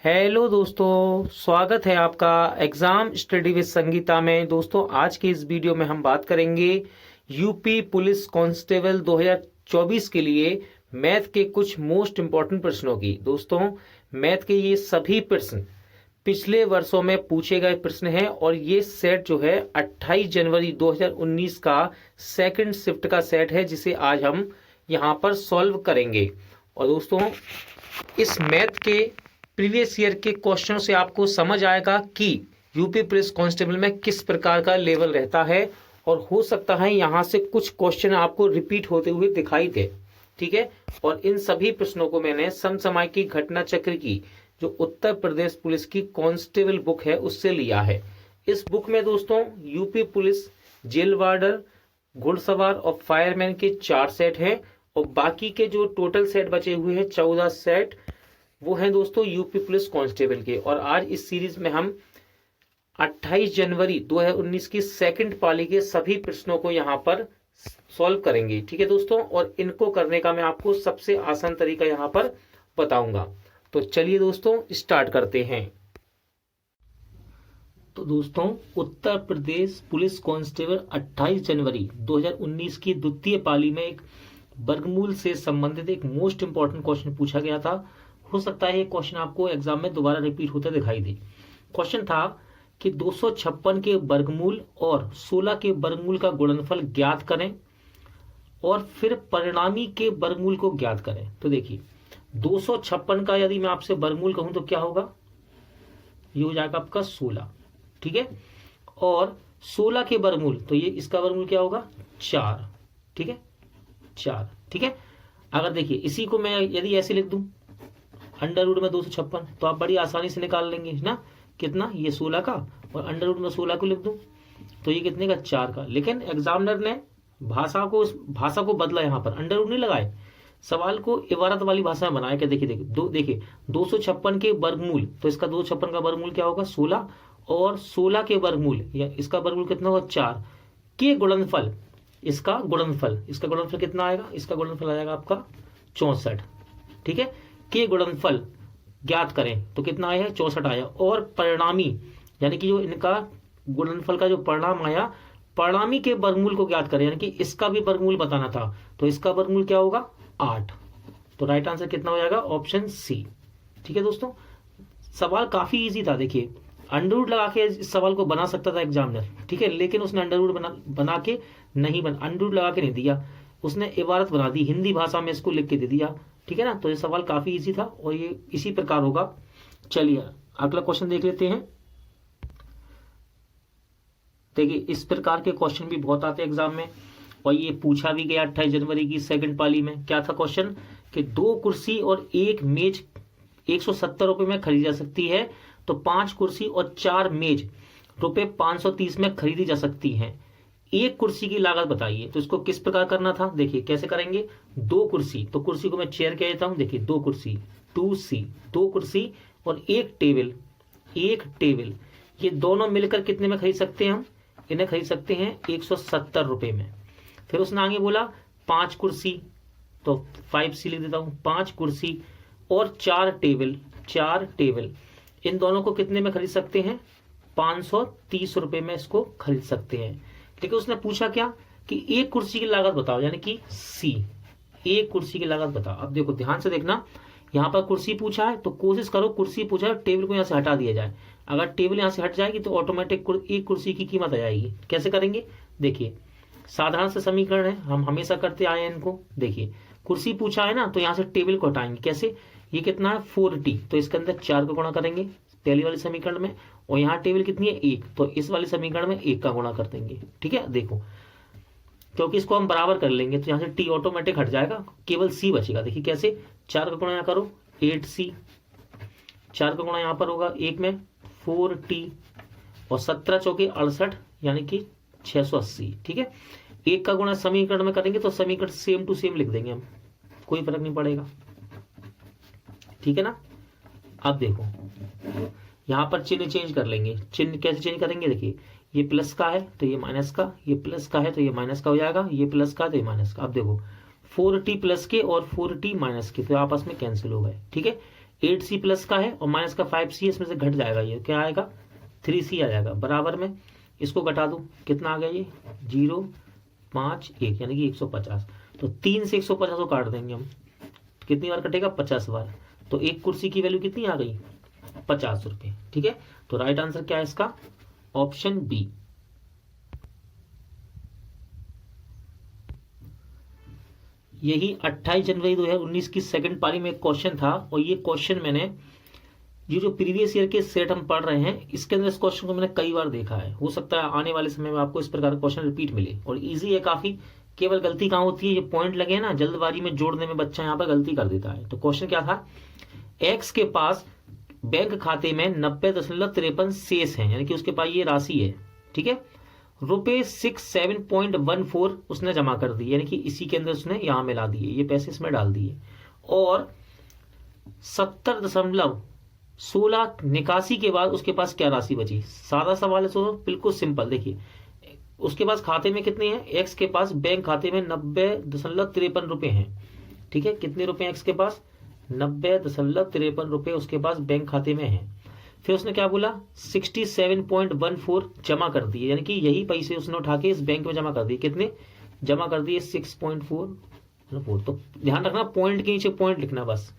Hello दोस्तों, स्वागत है आपका एग्जाम स्टडी विद संगीता में। दोस्तों, आज के इस वीडियो में हम बात करेंगे यूपी पुलिस कांस्टेबल 2024 के लिए मैथ के कुछ मोस्ट इंपॉर्टेंट प्रश्नों की। दोस्तों, मैथ के ये सभी प्रश्न पिछले वर्षों में पूछे गए प्रश्न हैं और ये सेट जो है 28 जनवरी 2019 का सेकंड शिफ्ट का सेट है, जिसे आज हम यहाँ पर सॉल्व करेंगे। और दोस्तों, इस मैथ के प्रीवियस ईयर के क्वेश्चन से आपको समझ आएगा कि यूपी पुलिस कांस्टेबल में किस प्रकार का लेवल रहता है, और हो सकता है यहां से कुछ क्वेश्चन आपको रिपीट होते हुए दिखाई दे। ठीक है, और इन सभी प्रश्नों को मैंने समसामयिक घटना चक्र की जो उत्तर प्रदेश पुलिस की कांस्टेबल बुक है उससे लिया है। इस बुक में दोस्तों यूपी पुलिस, जेल वार्डर, घुड़सवार और फायरमैन के 4 सेट हैं, और बाकी के जो टोटल सेट बचे हुए हैं 14 सेट, वो हैं दोस्तों यूपी पुलिस कांस्टेबल के। और आज इस सीरीज में हम 28 जनवरी 2019 की सेकंड पाली के सभी प्रश्नों को यहाँ पर सॉल्व करेंगे। ठीक है दोस्तों, और इनको करने का मैं आपको सबसे आसान तरीका यहाँ पर बताऊंगा। तो चलिए दोस्तों स्टार्ट करते हैं। तो दोस्तों, उत्तर प्रदेश पुलिस कांस्टेबल 28 जनवरी 2019 की द्वितीय पाली में एक वर्गमूल से संबंधित एक मोस्ट इंपॉर्टेंट क्वेश्चन पूछा गया था। हो सकता है ये क्वेश्चन आपको एग्जाम में दोबारा रिपीट होते दिखाई दे। क्वेश्चन था कि 256 के वर्गमूल और 16 के वर्गमूल का गुणनफल ज्ञात करें और फिर परिणामी के वर्गमूल को ज्ञात करें। तो देखिए, 256 का यदि मैं आपसे वर्गमूल कहूं तो क्या होगा, ये हो जाएगा आपका 16। ठीक है, और 16 के वर्गमूल, तो ये इसका वर्गमूल क्या होगा, 4। ठीक है, 4। ठीक है, अगर देखिए इसी को मैं यदि ऐसे लिख दूं अंडर रूट में 256, तो आप बड़ी आसानी से निकाल लेंगे ना, कितना, ये 16 का, और अंडर रूट में 16 को लिख दूं तो ये कितने का, 4 का। लेकिन एग्जामिनर ने भाषा को बदला, यहाँ पर अंडर रूट नहीं लगाए, सवाल को इबारत वाली भाषा में बनाया। क्या देखिए, देखिए 256 के वर्गमूल, तो इसका 256 का वर्गमूल क्या होगा, 16, और 16 के वर्गमूल या इसका वर्गमूल कितना होगा, 4 के गुणनफल, इसका गुणनफल कितना आएगा, इसका गुणनफल आएगा आपका 64। ठीक है, के गुणनफल ज्ञात करें तो कितना आया है, 64 आया। और परिणामी यानी कि जो इनका गुणनफल का जो परिणाम आया, परिणामी के वर्गमूल को ज्ञात करें, यानी कि इसका भी वर्गमूल बताना था, तो इसका वर्गमूल क्या होगा, 8। तो राइट आंसर कितना हो जाएगा, ऑप्शन सी। ठीक है दोस्तों, सवाल काफी इजी था। देखिए, अंडर रूट लगा के इस सवाल को बना सकता था एग्जामिनर, ठीक है, लेकिन उसने अंडर रूट बना के नहीं अंडर रूट लगा के नहीं दिया, उसने इबारत बना दी, हिंदी भाषा में इसको लिख के दे दिया। ठीक है ना, तो ये सवाल काफी इजी था और ये इसी प्रकार होगा। चलिए अगला क्वेश्चन देख लेते हैं। देखिए, इस प्रकार के क्वेश्चन भी बहुत आते हैं एग्जाम में, और ये पूछा भी गया 28 जनवरी की सेकंड पाली में। क्या था क्वेश्चन कि 2 कुर्सी और 1 मेज 170 रुपए में खरीदी जा सकती है, तो 5 कुर्सी और 4 मेज रुपए 530 में खरीदी जा सकती हैं। एक कुर्सी की लागत बताइए। तो इसको किस प्रकार करना था, देखिए कैसे करेंगे। 2 कुर्सी, तो कुर्सी को मैं चेयर कह देता हूं। देखिए 2 कुर्सी, 2C, 2 कुर्सी और 1 टेबल, ये दोनों मिलकर कितने में खरीद सकते हैं हम, इन्हें खरीद सकते हैं 170 रुपए में। फिर उसने आगे बोला 5 कुर्सी, तो 5C लिख देता हूं, 5 कुर्सी और 4 टेबल, इन दोनों को कितने में खरीद सकते हैं, 530 रुपए में इसको खरीद सकते हैं। लेकिन उसने पूछा क्या कि एक कुर्सी की लागत बताओ, यानी कि सी, एक कुर्सी की लागत बताओ। अब देखो ध्यान से देखना, यहाँ पर कुर्सी पूछा है तो कोशिश करो कुर्सी पूछा है टेबल को यहाँ से हटा दिया जाए। अगर टेबल यहाँ से हट जाएगी तो ऑटोमेटिक एक कुर्सी की कीमत आ जाएगी। कैसे करेंगे, देखिए साधारण से समीकरण है, हम हमेशा करते आए हैं इनको। देखिए कुर्सी पूछा है ना, तो यहाँ से टेबल को हटाएंगे। कैसे, ये कितना है 4T, तो इसके अंदर 4 का गुणा करेंगे पहली वाले समीकरण में, और यहाँ टेबल कितनी है 1, तो इस वाले समीकरण में 1 का गुणा कर देंगे। ठीक है, देखो क्योंकि इसको हम बराबर कर लेंगे तो यहाँ से T ऑटोमेटिक हट जाएगा, केवल C बचेगा। देखिए कैसे, 4 का गुणा यहाँ करो 8C, 4 का गुणा यहाँ पर होगा 1 में 4T, और 17 चौके 68 यानी कि 680। ठीक है, 1 का गुणा समीकरण में करेंगे तो समीकरण सेम टू सेम लिख देंगे हम, कोई फर्क नहीं पड़ेगा। ठीक है ना, अब देखो यहां पर चिन्ह चेंज कर लेंगे। चिन्ह कैसे चेंज करेंगे, देखिए ये प्लस का है तो ये माइनस का, ये प्लस का है तो ये माइनस का हो जाएगा, ये प्लस का तो ये माइनस का। अब देखो 4T प्लस के और 4T माइनस के तो आपस में कैंसिल हो गए। ठीक है, 8c प्लस का है और माइनस का 5c है, इसमें से घट जाएगा, ये क्या आएगा 3c आ जाएगा। बराबर में इसको घटा दूं, कितना आ गया ये 0 5 1 यानी कि 150। तो 3 से 150 को काट देंगे हम, कितनी बार कटेगा 50 बार। तो एक कुर्सी की वैल्यू कितनी आ गई 50 रुपये। ठीक है, तो राइट आंसर क्या है इसका, ऑप्शन बी। यही 28 जनवरी 2019 की सेकंड पारी में एक क्वेश्चन था, और ये क्वेश्चन मैंने ये जो प्रीवियस ईयर के सेट हम पढ़ रहे हैं इसके अंदर इस क्वेश्चन को मैंने कई बार देखा है। हो सकता है आने वाले समय में आपको इस प्रकार का क्वेश्चन रिपीट मिले, और इजी है काफी। केवल गलती कहाँ होती है, ये पॉइंट लगे ना जल्दबाजी में जोड़ने में बच्चा यहाँ पर गलती कर देता है। तो क्वेश्चन क्या था, एक्स के पास बैंक खाते में 90.53 शेष है, यानी कि उसके पास ये राशि है। ठीक है, रुपए 67.14 उसने जमा कर दी, यानी कि इसी के अंदर उसने यहां मिला दिए, ये पैसे इसमें डाल दिए। और 70.16 निकासी के बाद उसके पास क्या राशि बची। सादा सवाल है, सो बिल्कुल सिंपल। देखिए उसके पास खाते में कितने हैं, एक्स के पास बैंक खाते में 90.53 रुपए हैं। ठीक है, कितने रुपए एक्स के पास 90.53 रुपए उसके पास बैंक खाते में है। फिर उसने क्या बोला 67.14 जमा कर दिए, यानी कि यही पैसे उसने उठा के इस बैंक में जमा कर दिए। कितने जमा कर दिए 6.4। तो ध्यान रखना पॉइंट के नीचे पॉइंट लिखना बस,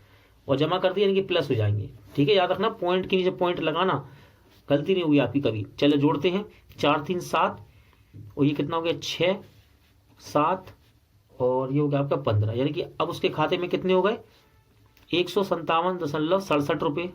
और जमा कर दिए यानी कि प्लस हो जाएंगे। ठीक है, याद रखना पॉइंट के नीचे पॉइंट लगाना, गलती नहीं होगी आपकी कभी। चलो जोड़ते हैं, 4 3 7 और ये कितना हो गया 6 7 और ये हो गया आपका 15, यानी कि अब उसके खाते में कितने हो गए 157.67 रुपए।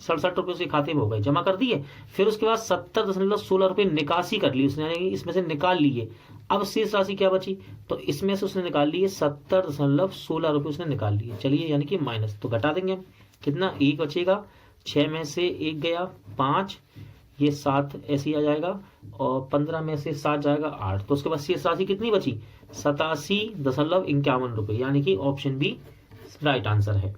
67 रुपए उसके खाते में हो गए, जमा कर दिए। फिर उसके बाद 70.16 रुपए निकासी कर ली उसने, यानी कि इसमें से निकाल लिए। अब शेष राशि क्या बची, तो इसमें से उसने निकाल लिए 70.16 रुपए उसने निकाल लिए। चलिए यानी कि माइनस, तो घटा देंगे हम, कितना 1 बचेगा, 6 में से 1 गया 5, ये 7 ऐसे ही आ जाएगा, और 15 में से 7 जाएगा 8। तो उसके बाद शेष राशि कितनी बची 87.51 रुपए, यानी कि ऑप्शन बी राइट आंसर है।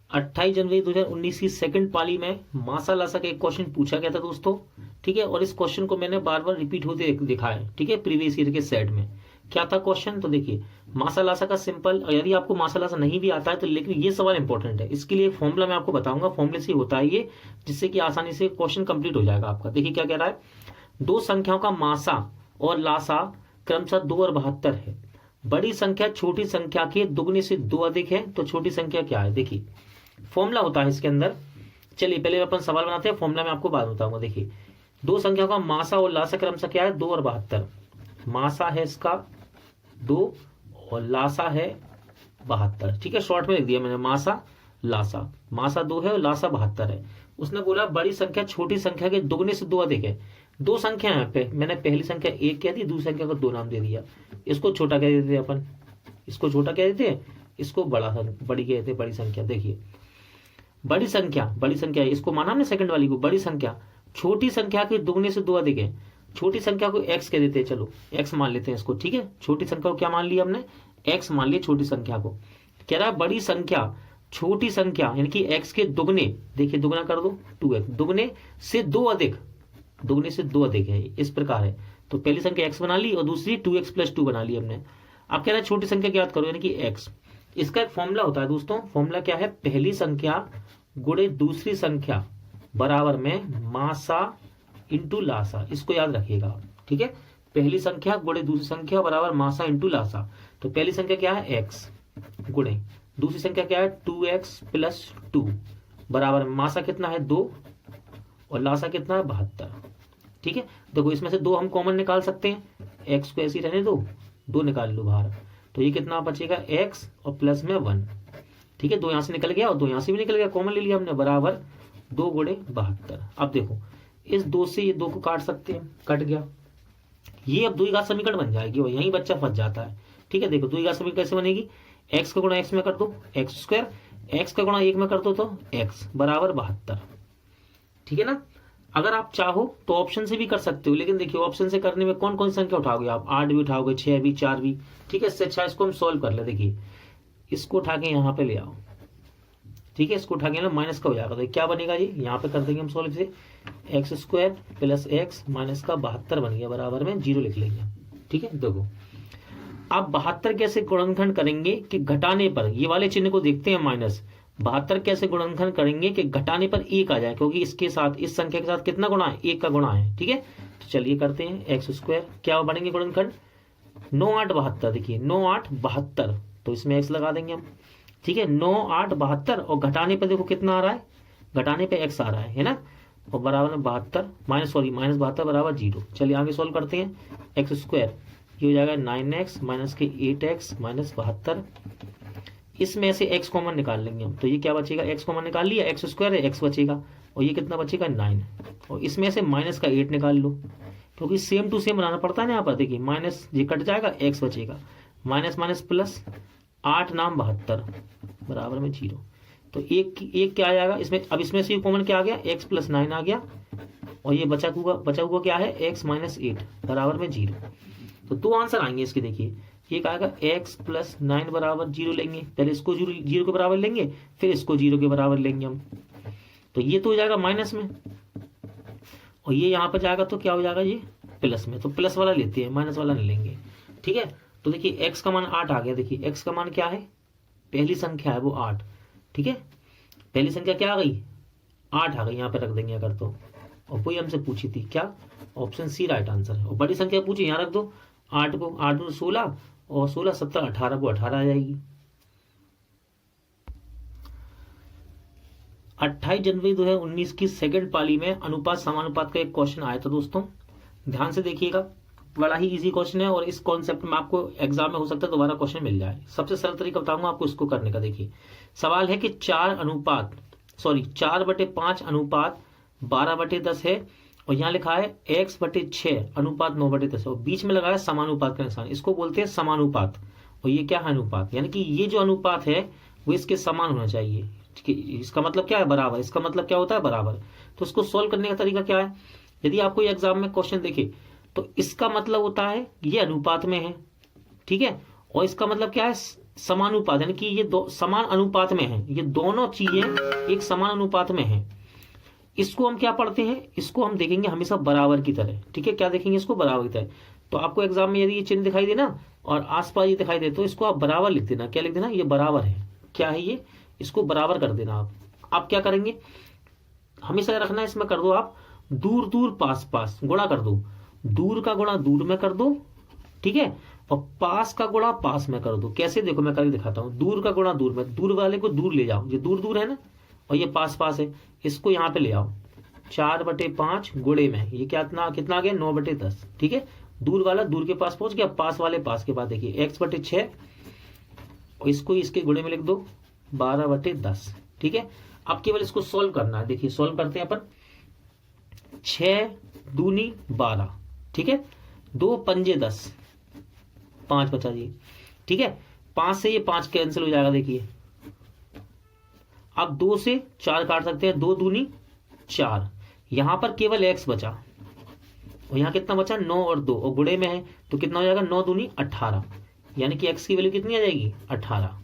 28 जनवरी 2019 की सेकंड पाली में मासा लासा का एक क्वेश्चन पूछा गया था दोस्तों। ठीक है, और इस क्वेश्चन को मैंने बार बार रिपीट होते देखा है। ठीक है, प्रीवियस ईयर के सेट में क्या था क्वेश्चन, तो देखिए मासा लासा का सिंपल, यदि आपको मासा लासा नहीं भी आता है तो लेकिन ये सवाल इंपॉर्टेंट है, इसके लिए फॉर्मूला मैं आपको बताऊंगा, फॉर्मूले से होता है ये, जिससे कि आसानी से क्वेश्चन कंप्लीट हो जाएगा आपका। देखिए क्या कह रहा है, दो संख्याओं का मासा और लासा क्रमशः 2 और 72 है। बड़ी संख्या छोटी संख्या के दुगने से 2 अधिक है, तो छोटी संख्या क्या है। देखिए फॉर्मूला होता है इसके अंदर, चलिए पहले अपन सवाल बनाते हैं, फॉर्मूला मैं आपको बाद बताऊंगा। देखिए दो संख्याओं का मासा और लासा क्रमशः क्या है 2 और 72। मासा है इसका 2 और लासा है 72। ठीक है, शॉर्ट में लिख दिया मैंने मासा लासा, मासा 2 है और लासा 72 है। उसने बोला बड़ी संख्या छोटी संख्या के दुगने से 2 अधिक है। दो संख्या है, मैंने पहली संख्या 1 कह दी, दूसरी संख्या को 2 नाम दे दिया। इसको छोटा कह देते अपन, इसको छोटा कह देते, इसको बड़ा बड़ी कह देते बड़ी संख्या। देखिए बड़ी संख्या इसको माना हमने सेकंड वाली को, बड़ी संख्या छोटी संख्या के दुगने से 2 अधिक है। छोटी संख्या को x कह देते हैं, चलो x मान लेते हैं इसको। ठीक है, छोटी संख्या को क्या मान लिया हमने, x मान लिया छोटी संख्या को। कह रहा है बड़ी संख्या छोटी संख्या यानी कि x के दुगने, देखिए दुगना कर दो 2x, दुगने से 2 अधिक, दुगने से 2 अधिक है, इस प्रकार है। तो पहली संख्या x बना ली और दूसरी 2x + 2 बना ली हमने। अब कह रहा है छोटी संख्या की याद करो यानी कि x। इसका एक फॉर्मूला होता है दोस्तों, फॉर्मूला क्या है, पहली संख्या गुणे दूसरी संख्या बराबर में मासा इंटू लासा, इसको याद रखिएगा। ठीक है, पहली संख्या गुणे दूसरी संख्या बराबर मासा इंटू लासा। तो पहली संख्या क्या है x गुणे दूसरी संख्या क्या है 2x + 2 बराबर मासा कितना है 2 और लासा कितना है 72। ठीक है, देखो इसमें से 2 हम कॉमन निकाल सकते हैं, x को ऐसे ही रहने दो, 2 निकाल लो बाहर, तो ये कितना बचेगा x और प्लस में 1। ठीक है, 2 यहां से निकल गया और 2 यहां से भी निकल गया, कॉमन ले लिया हमने, बराबर 2 गुणे 72। अब देखो इस 2 से ये 2 को काट सकते हैं, कट गया, ये अब द्विघात समीकरण बन जाएगी और यही बच्चा फंस जाता है। ठीक है, देखो द्विघात समीकरण कैसे बनेगी, x का गुणा x में कर दो x², x का गुणा 1 में कर दो तो x बराबर 72। ठीक है ना, अगर आप चाहो तो ऑप्शन से भी कर सकते हो, लेकिन देखिए ऑप्शन से करने में कौन कौन सी संख्या उठाओगे आप, 8 भी उठाओगे, 6 भी, 4 भी। ठीक है, इससे अच्छा इसको हम सोल्व कर ले। देखिए इसको उठा के यहाँ पे ले आओ, ठीक है, इसको उठा के ना माइनस का हो जाएगा, तो क्या बनेगा जी, यहाँ पे कर देंगे हम सॉल्व से, x² + x माइनस का 72 बन गया, बराबर में 0 लिख लेंगे। ठीक है, देखो आप 72 कैसे गुणनखंड करेंगे कि घटाने पर, ये वाले चिन्ह को देखते हैं माइनस, 72 कैसे गुणनखंड करेंगे कि घटाने पर 1 आ जाए, क्योंकि इसके साथ, इस संख्या के साथ कितना गुणा है, 1 का गुणा है। ठीक है, तो चलिए करते हैं। एक्स स्क्वायर क्या बनेंगे गुणनखंड, 9 8 72, देखिए 9 8 72, तो इसमें एक्स लगा देंगे हम। ठीक है, 9 8 72, और घटाने पर देखो कितना आ रहा है, घटाने पे एक्स आ रहा है ना, और बराबर में 72 माइनस 72 बराबर 0। चलिए आगे सोल्व करते हैं। एक्स स्क्वायर ये हो जाएगा 9x माइनस के 8x माइनस 72, इसमें से x कॉमन निकाल लेंगे हम, तो ये क्या बचेगा, x कॉमन निकाल लिया, एक्स स्क्वायर है, x बचेगा, और ये कितना बचेगा 9, और इसमें से माइनस का 8 निकाल लो, क्योंकि सेम टू सेम बनाना पड़ता है ना यहाँ पर। देखिए माइनस ये कट जाएगा, x बचेगा, माइनस माइनस प्लस, 8 नाम 72 बराबर में 0। तो एक क्या आ जाएगा इसमें, अब इसमें से कॉमन क्या आ गया, x प्लस 9 आ गया, और ये बचा हुआ क्या है, x माइनस 8 बराबर में 0। तो दो आंसर आएंगे इसके, देखिए एक आएगा x प्लस 9 बराबर 0 लेंगे, पहले इसको 0 के बराबर लेंगे, फिर इसको 0 के बराबर लेंगे हम, तो ये तो हो जाएगा माइनस में, और ये यहाँ पर जाएगा तो क्या हो जाएगा, ये प्लस में, तो प्लस वाला लेते हैं, माइनस वाला नहीं लेंगे। ठीक है, तो देखिए x का मान 8 आ गया, देखिए x का मान क्या है, पहली संख्या है वो 8। ठीक है, पहली संख्या क्या आ गई, 8 आ गई, यहाँ पे रख देंगे अगर तो, और कोई हमसे पूछी थी क्या, ऑप्शन सी राइट आंसर है। और बड़ी संख्या पूछी, यहाँ रख दो 8 को, 8 को 16, और 16 17 18 को 18 आ जाएगी। 28 जनवरी 2019 की सेकंड पाली में अनुपात समानुपात का एक क्वेश्चन आया था दोस्तों, ध्यान से देखिएगा, बड़ा ही इजी क्वेश्चन है, और इस कॉन्सेप्ट में आपको एग्जाम में हो सकता है दोबारा क्वेश्चन मिल जाए। सबसे सरल तरीका बताऊंगा आपको इसको करने का। देखिए सवाल है कि 4/5 अनुपात 12/10 है, और यहाँ लिखा है x/6 अनुपात 9/10, और बीच में लगाया समानुपात का निशान, इसको बोलते हैं समानुपात, और ये क्या है अनुपात, यानी कि ये जो अनुपात है वो इसके समान होना चाहिए। इसका मतलब क्या है, बराबर, इसका मतलब क्या होता है, बराबर। तो इसको सोल्व करने का तरीका क्या है, यदि आपको एग्जाम में क्वेश्चन देखे तो इसका मतलब होता है ये अनुपात में है, ठीक है, और इसका मतलब क्या है, समानुपात, यानी कि ये दो समान अनुपात में है, ये दोनों चीजें एक समान अनुपात में है। इसको हम क्या पढ़ते हैं, इसको हम देखेंगे हमेशा बराबर की तरह। ठीक है, क्या देखेंगे, इसको बराबर की तरह। तो आपको एग्जाम में यदि ये चिन्ह दिखाई दे ना और आसपास ये दिखाई दे, तो इसको आप बराबर लिख देना। क्या लिख देना, ये बराबर है, क्या है ये, इसको बराबर कर देना। आप क्या करेंगे, हमेशा रखना है, इसमें कर दो आप दूर दूर पास पास, गुणा कर दो, दूर का गुणा दूर में कर दो, ठीक है, और पास का गुणा पास में कर दो। कैसे, देखो मैं करके दिखाता हूं, दूर का गुणा दूर में, दूर वाले को दूर ले जाओ, ये दूर दूर है ना, और ये पास पास है, इसको यहाँ पे ले आओ, 4/5 गुणे में, ये क्या कितना आ गया, 9/10। ठीक है, दूर वाला दूर के पास पहुंच गया, पास वाले पास के पास, देखिए x/6, और इसको इसके गुणे में लिख दो 12/10। ठीक है, अब केवल इसको सोल्व करना है। देखिए सोल्व करते हैं अपन, 6 दूनी 12, ठीक है, 2 पंजे 10, 5 बचा जी। ठीक है, 5 से ये 5 कैंसिल हो जाएगा। देखिए अब 2 से 4 काट सकते हैं, 2 दूनी 4, यहां पर केवल x बचा, और यहां कितना बचा, 9 और 2, और गुणे में है तो कितना हो जाएगा, 9 दूनी 18, यानी कि x की वैल्यू कितनी आ जाएगी, 18।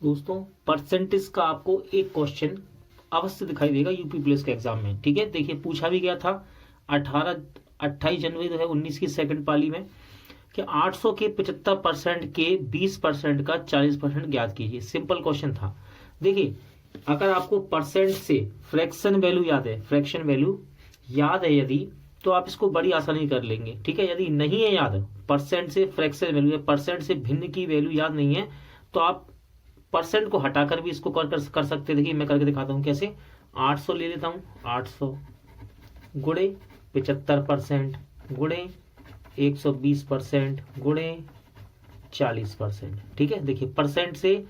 दोस्तों परसेंटेज का आपको एक क्वेश्चन अवश्य दिखाई देगा यूपी पुलिस के एग्जाम में। ठीक है, देखिए पूछा भी गया था 28 जनवरी 2019 की सेकंड पाली में कि 800 के 75% के 20% का 40% ज्ञात कीजिए। सिंपल क्वेश्चन था। देखिए अगर आपको परसेंट से फ्रैक्शन वैल्यू याद है, फ्रैक्शन वैल्यू याद है यदि, तो आप इसको बड़ी आसानी कर लेंगे। ठीक है, यदि नहीं है याद, परसेंट से फ्रैक्शन वैल्यू, परसेंट से भिन्न की वैल्यू याद नहीं है, तो आप परसेंट को हटाकर भी इसको कर सकते हैं। देखिए मैं करके दिखाता हूं कैसे। 800 ले लेता हूं, 800 गुणे 75% गुणे 120% गुणे 40%। ठीक है, देखिए परसेंट से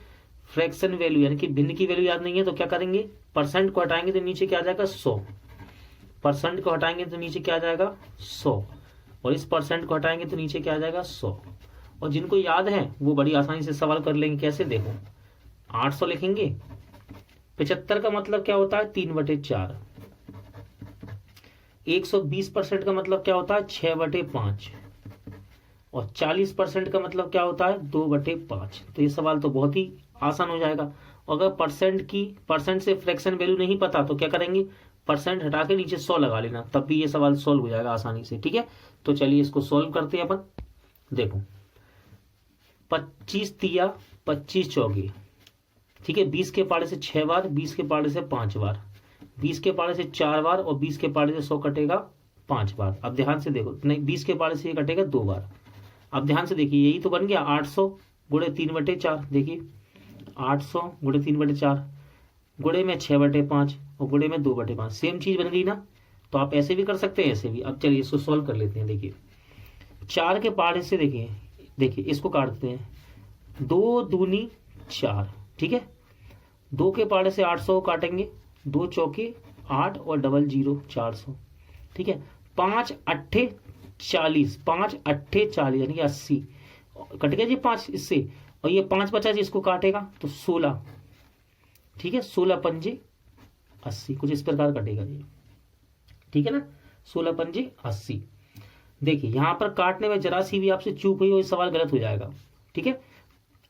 फ्रैक्शन वैल्यू यानी कि भिन्न की वैल्यू याद नहीं है, तो क्या करेंगे, परसेंट को हटाएंगे तो नीचे क्या आ जाएगा, 100, परसेंट को हटाएंगे तो नीचे क्या आ जाएगा, 100, और इस परसेंट को हटाएंगे तो नीचे क्या आ जाएगा, 100। और जिनको याद है वो बड़ी आसानी से सवाल कर लेंगे। कैसे, देखो 800 लिखेंगे, 75 का मतलब क्या होता है, 3/4, 120% का मतलब क्या होता है, 6/5, और 40% का मतलब क्या होता है, 2/5। तो ये सवाल तो बहुत ही आसान हो जाएगा। अगर परसेंट से फ्रैक्शन वैल्यू नहीं पता तो क्या करेंगे, परसेंट हटा के नीचे 100 लगा लेना, तब भी ये सवाल सॉल्व हो जाएगा आसानी से। ठीक है, तो चलिए इसको सॉल्व करते हैं अपन। देखो 25 तिया 25 चौके, ठीक है, 20 के पाड़े से 6 बार, 20 के पाड़े से 5 बार, 20 के पाड़े से 4 बार और 20 के पाड़े से 100 कटेगा 5 बार। अब ध्यान से देखो, नहीं 20 के पाड़े से ये कटेगा 2 बार। अब ध्यान से देखिए, यही तो बन गया 800 गुणे 3/4। देखिए 800 गुणे 3/4, गुणे में 6/5 और गुणे में 2/5, सेम चीज बन गई ना। तो आप ऐसे भी कर सकते हैं, ऐसे भी। अब चलिए इसको सॉल्व कर लेते हैं। देखिए 4 के पाड़े से देखिए इसको काटते हैं, 2 दूनी 4, ठीक है। 2 के पाड़े से 800 काटेंगे, 2 चौके 8 और डबल 0 400, ठीक है। 5 अट्ठे 40, 5 अट्ठे 40 यानी कि 80 कट गया जी 5 इससे, और ये 5 बचा जी, इसको काटेगा तो 16, ठीक है। 16 पंजे 80, कुछ इस प्रकार कटेगा जी, ठीक है ना। 16 पंजे 80। देखिए यहां पर काटने में जरा सी भी आपसे चूक हुई हो, ये सवाल गलत हो जाएगा, ठीक है।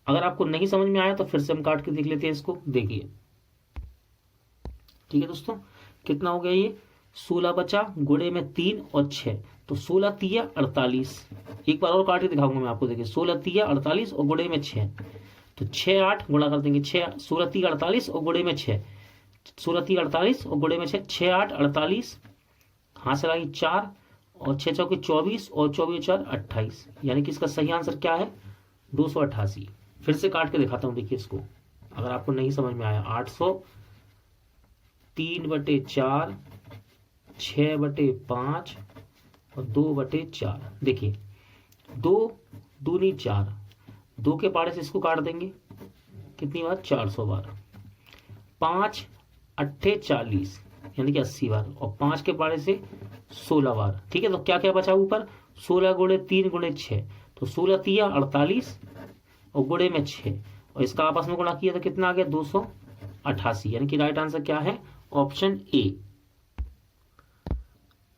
अगर आपको नहीं समझ में आया तो फिर से हम काट के देख लेते हैं इसको। देखिए ठीक है दोस्तों, कितना हो गया ये, 16 बचा, गुणे में 3 और 6, तो 16 तिया 48। एक बार और काट के दिखाऊंगा मैं आपको। देखिए 16 तिया 48 और गुणे में 6, तो 6 8 गुणा कर देंगे, 6 16 तिया 48 और गुणे में 6, 16 तिया 48 और गुणे में 6, 6 8 48, हाथ से लगी 4 और 6 चौके 24 और 24 4 28, यानी कि इसका सही आंसर क्या है 288। फिर से काट के दिखाता हूं, देखिए इसको, अगर आपको नहीं समझ में आया। 800 3/4, 6/5 और 2/4। देखिए 2 दूनी 4, 2 के पाड़े से इसको काट देंगे, कितनी बार 400 बार। 5 अट्ठे 40 यानी कि 80 बार, और 5 के पाड़े से 16 बार, ठीक है। तो क्या क्या बचा ऊपर, 16 गुणे 3 गुणे 6, तो 16 तिया 48 और गुणे में 6, और इसका आपस में गुणा किया तो कितना आ गया 288, यानी कि राइट आंसर क्या है ऑप्शन ए।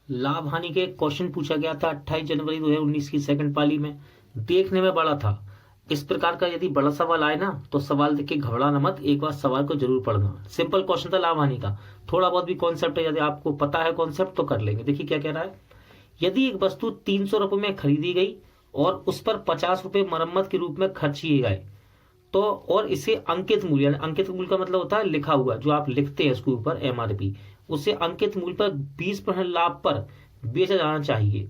लाभ हानि के क्वेश्चन पूछा गया था 28 जनवरी 2019 की सेकंड पाली में। देखने में बड़ा था, इस प्रकार का यदि बड़ा सवाल आए ना तो सवाल देख के घबराना मत, एक बार सवाल को जरूर पढ़ना। सिंपल क्वेश्चन था लाभ हानि का, थोड़ा बहुत भी कॉन्सेप्ट है, यदि आपको पता है कॉन्सेप्ट तो कर लेंगे। देखिए क्या कह रहा है, यदि एक वस्तु 300 रुपए में खरीदी गई और उस पर 50 रुपए मरम्मत के रूप में खर्च किए गए, तो और इसे अंकित मूल्य, अंकित मूल्य का मतलब होता है लिखा हुआ, जो आप लिखते हैं उसके ऊपर MRP, उसे अंकित मूल्य पर 20% लाभ पर बेचा जाना चाहिए,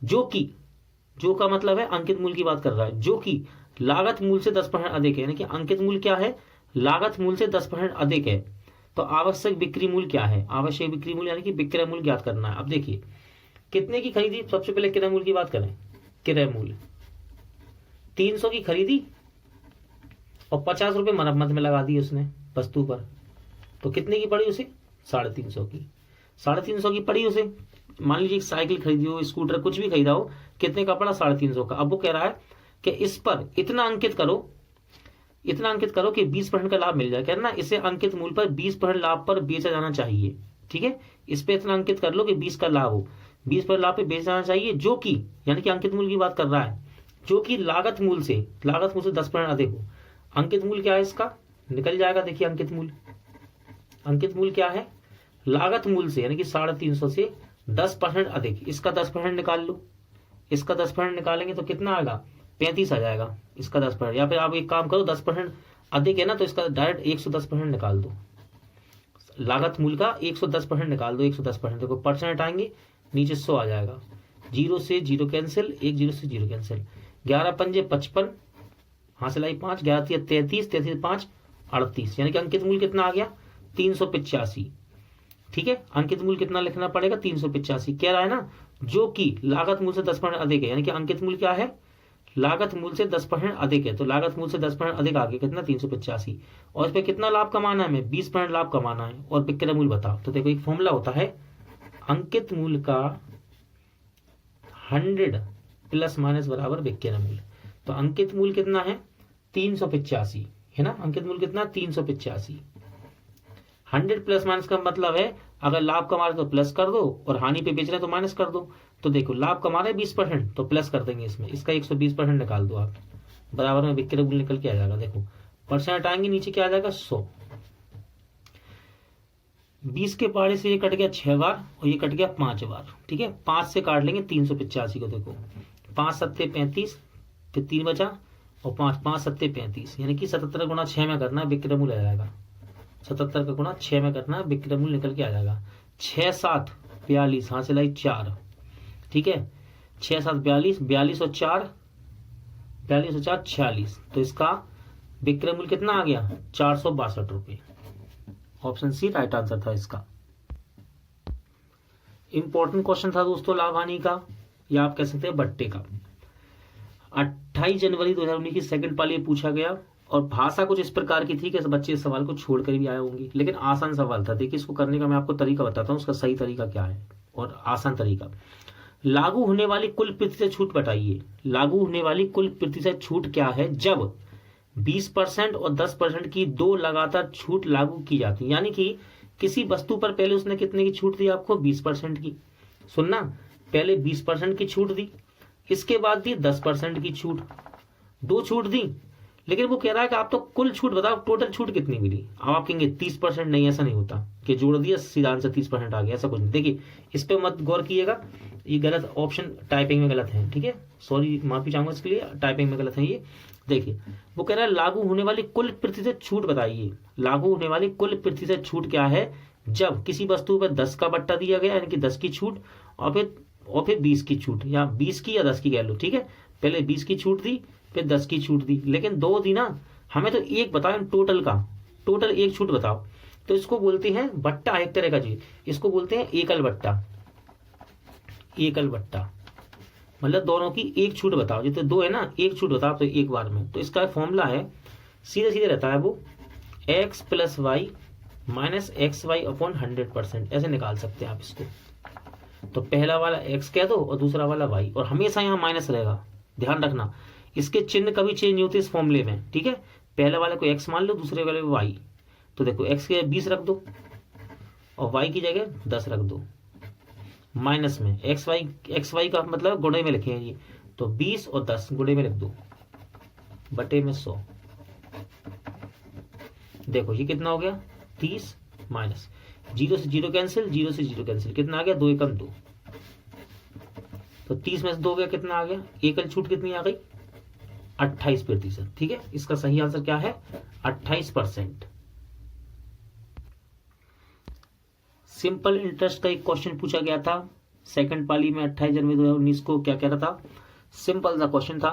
जो का मतलब है अंकित मूल्य की बात कर रहा है, जो कि लागत मूल्य से 10% अधिक है। यानी कि अंकित मूल्य क्या है, लागत मूल्य से 10% अधिक है। तो आवश्यक बिक्री मूल्य क्या है, आवश्यक बिक्री मूल्य यानी कि विक्रय मूल्य ज्ञात करना है। अब देखिए कितने की खरीदी, सबसे पहले क्रय मूल्य की बात करें। क्रय मूल्य 300 की खरीदी और 50 रुपए मरम्मत में लगा दी उसने वस्तु पर, तो कितने की पड़ी उसे 350 की। 350 की पड़ी उसे। मान लीजिए साइकिल खरीदी हो, स्कूटर, कुछ भी खरीदा हो, कितने का पड़ा 350 का। अब वो कह रहा है कि इस पर इतना अंकित करो कि 20% का लाभ मिल जाए। कहना इसे अंकित मूल्य पर 20% लाभ पर बेचा जाना चाहिए, ठीक है। इस पे इतना अंकित कर लो कि 20 का लाभ हो, 20% लाभ पे बेचा जाना चाहिए, जो कि यानी कि अंकित मूल्य की बात कर रहा है, जो कि लागत मूल्य से 10% अधिक हो। अंकित मूल्य क्या है इसका, निकल जाएगा। देखिए अंकित मूल्य क्या है, लागत मूल्य से यानी कि 350 से 10% अधिक। इसका 10% निकाल लो, इसका 10% निकालेंगे तो कितना आएगा 35 आ जाएगा इसका 10%। या फिर आप एक काम करो, 10% अधिक है ना, तो इसका डायरेक्ट 110% निकाल दो। लागत मूल्य का 110% निकाल दो, 110%। देखो परसेंट हटाएंगे, नीचे 100 आ जाएगा, 0 से 0 कैंसिल, 1 0 से 0 कैंसिल, 11 पंजे 55, हाथ से लाई 5, 11 33, 33 5 38, यानी कि अंकित मूल्य कितना आ गया 385, ठीक है। अंकित मूल्य कितना लिखना पड़ेगा 385। कह रहा है ना जो कि लागत मूल्य से 10% अधिक है, यानी कि अंकित मूल्य क्या है, लागत मूल्य से 10% अधिक है, तो लागत मूल्य से 10% अधिक आ गया कितना 385, और इस पे कितना लाभ कमाना है हमें 20% लाभ कमाना है, और विक्रय मूल्य बताओ। तो देखो एक फॉर्मूला होता है अंकित मूल्य का 100 प्लस माइनस बराबर विक्रय मूल्य। तो अंकित मूल्य कितना है 385 है ना, अंकित मूल्य कितना 385। 100 प्लस माइनस का मतलब है अगर लाभ कमा रहे तो प्लस कर दो और हानि पे बेच रहे तो माइनस कर दो। तो देखो लाभ कमा रहे 20% तो प्लस कर देंगे इसमें, इसका 120% निकाल दो आप, बराबर में विक्रय मूल्य निकल के आ जाएगा। देखो परसेंट हटाएंगे नीचे क्या आ जाएगा 100। 20 के पहाड़े से ये कट गया 6 बार और ये कट गया 5 बार। ठीक है, 5 से काट लेंगे 385 को। देखो 5 सत्ते 35, फिर 3 बचा और 5 सत्ते 35, यानी कि 77 गुणा 6 में करना, विक्रमूल आ जाएगा। 77 का गुणा 6 में करना, विक्रमूल निकल के आ जाएगा। 6 7 42, हासिल आई 4। ठीक है, 6 7 42, 42 और 4 46। तो इसका विक्रमूल कितना आ गया? 462 रुपये। ऑप्शन सी राइट आंसर था इसका। इंपॉर्टेंट क्वेश्चन था दोस्तों लाभ हानि का, या आप कह सकते हैं बट्टे का। 28 जनवरी 2019 की सेकंड पाली में पूछा गया और भाषा कुछ इस प्रकार की थी कि बच्चे इस सवाल को छोड़कर भी आए होंगे, लेकिन आसान सवाल था। देखिए इसको करने का मैं आपको तरीका बताता हूँ, उसका सही तरीका क्या है और आसान तरीका। लागू होने वाली कुल प्रतिशत छूट बताइए। लागू होने वाली कुल प्रतिशत छूट क्या है जब 20% और 10% की दो लगातार छूट लागू की जाती है। यानी कि किसी वस्तु पर पहले उसने कितने की छूट दी? आपको 20% की। सुनना, पहले 20% की छूट दी, इसके बाद दी 10% की छूट, दो छूट दी। लेकिन वो कह रहा है कि आप तो कुल छूट बताओ, टोटल छूट कितनी मिली। अब आप कहेंगे 30%। नहीं, ऐसा नहीं होता कि जोड़ दिया सीधा आंसर 30% आ गया, ऐसा कुछ नहीं। देखिए इस पे मत गौर कीजिएगा, ये गलत ऑप्शन टाइपिंग में गलत है। ठीक है, सॉरी माफी चाहूंगा इसके लिए, टाइपिंग में गलत है ये। देखिए वो कह रहा है लागू होने वाली कुल प्रतिशत छूट बताइए। लागू होने वाली कुल प्रतिशत छूट क्या है जब किसी वस्तु पर 10 का बट्टा दिया गया, यानी कि 10 की छूट, और फिर 20 की छूट, या 20 की या 10 की कह लो। ठीक है, पहले 20 की छूट दी, फिर 10 की छूट दी, लेकिन दो दी ना, हमें तो एक बताओ टोटल का, टोटल एक छूट बताओ। तो इसको बोलते हैं बट्टा, एक तरह का चीज, इसको बोलते हैं एकल बट्टा। एकल बट्टा मतलब दोनों की एक छूट बताओ। जितने दो है ना, एक छूट बताओ तो एक बार में। तो इसका फॉर्मूला है सीधे सीधे रहता है वो, x + y - xy अपॉन 100%, ऐसे निकाल सकते हैं आप इसको। तो पहला वाला x कह दो और दूसरा वाला y, और हमेशा यहाँ माइनस रहेगा, ध्यान रखना। इसके चिन्ह कभी चेंज नहीं होते इस फॉर्मूले में। ठीक है, पहले वाले को x मान लो, दूसरे वाले को y। तो देखो x के 20 रख दो और y की जगह 10 रख दो, माइनस में xy का मतलब गुणे में लिखे हैं ये, तो 20 और 10 गुणे में लिख दो, बटे में 100। देखो ये कितना हो गया? 30 माइनस 0 से 0 कैंसिल, 0 से 0 कैंसिल, कितना आ गया? 2 एकम 2। तो 30 में से 2 गया, कितना आ गया? एकल छूट कितनी आ गई? 28%। ठीक है, इसका सही आंसर क्या है? 28%। सिंपल इंटरेस्ट का एक क्वेश्चन पूछा गया था सेकंड पाली में 28 जनवरी 2019 को। क्या कह रहा था? सिंपल सा क्वेश्चन था,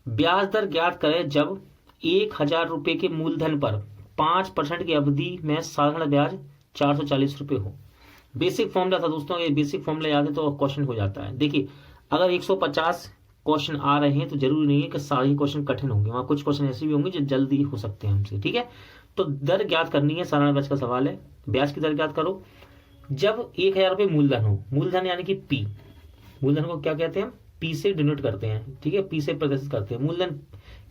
ब्याज दर ज्ञात करें जब 1000 रुपए के मूलधन पर 5% की अवधि में साधारण ब्याज 440 रुपए हो। बेसिक फॉर्मूला था दोस्तों, ये बेसिक फॉर्मूला याद है तो क्वेश्चन हो जाता है। देखिए अगर 150 क्वेश्चन आ रहे हैं तो जरूरी नहीं है कि सारे क्वेश्चन कठिन होंगे, वहां कुछ क्वेश्चन ऐसे भी होंगे जो जल्दी हो सकते हैं हमसे। ठीक है, तो दर ज्ञात करनी है, साधारण ब्याज का सवाल है। ब्याज की दर ज्ञात करो जब 1000 रुपये मूलधन हो। मूलधन यानी कि पी, मूलधन को क्या कहते हैं? पी से डिनोट करते हैं। ठीक है, पी से प्रदर्शित करते हैं। मूलधन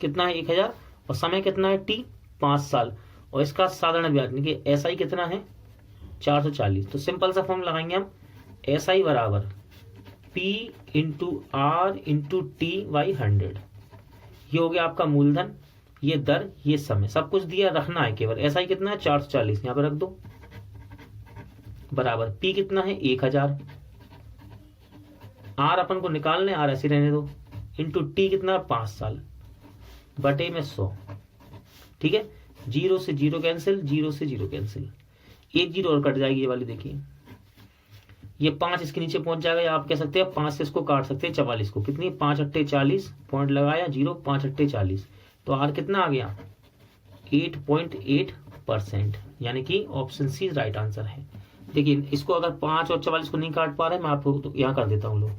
कितना है? 1000, और समय कितना है? टी, 5 साल, और इसका साधारण ब्याज यानी कि एसआई कितना है? 440। तो सिंपल सा फॉर्म लगाएंगे हम, एसआई बराबर P into R into T by 100। ये हो गया आपका मूलधन, ये दर, ये समय, सब कुछ दिया, रखना है केवल। एसआई कितना है? 440, यहाँ पे रख दो, बराबर पी कितना है? 1000। आर अपन को निकालने, आर ऐसे रहने दो, इंटू टी कितना? 5 साल, बटे में 100। ठीक है, 0 से 0 कैंसिल, 0 से 0 कैंसिल, एक 0 और कट जाएगी ये वाली। देखिए ये 5 इसके नीचे पहुंच जाएगा, या आप कह सकते हैं 5 से इसको काट सकते हैं 44 को। कितनी? 5 अट्ठे 40, पॉइंट लगाया 0, 5 अट्ठे 40। तो आर कितना आ गया? 8.8%, यानी कि ऑप्शन सी राइट आंसर है। देखिए इसको अगर 5 और 44 को नहीं काट पा रहे, मैं आपको तो यहाँ कर देता हूँ लो।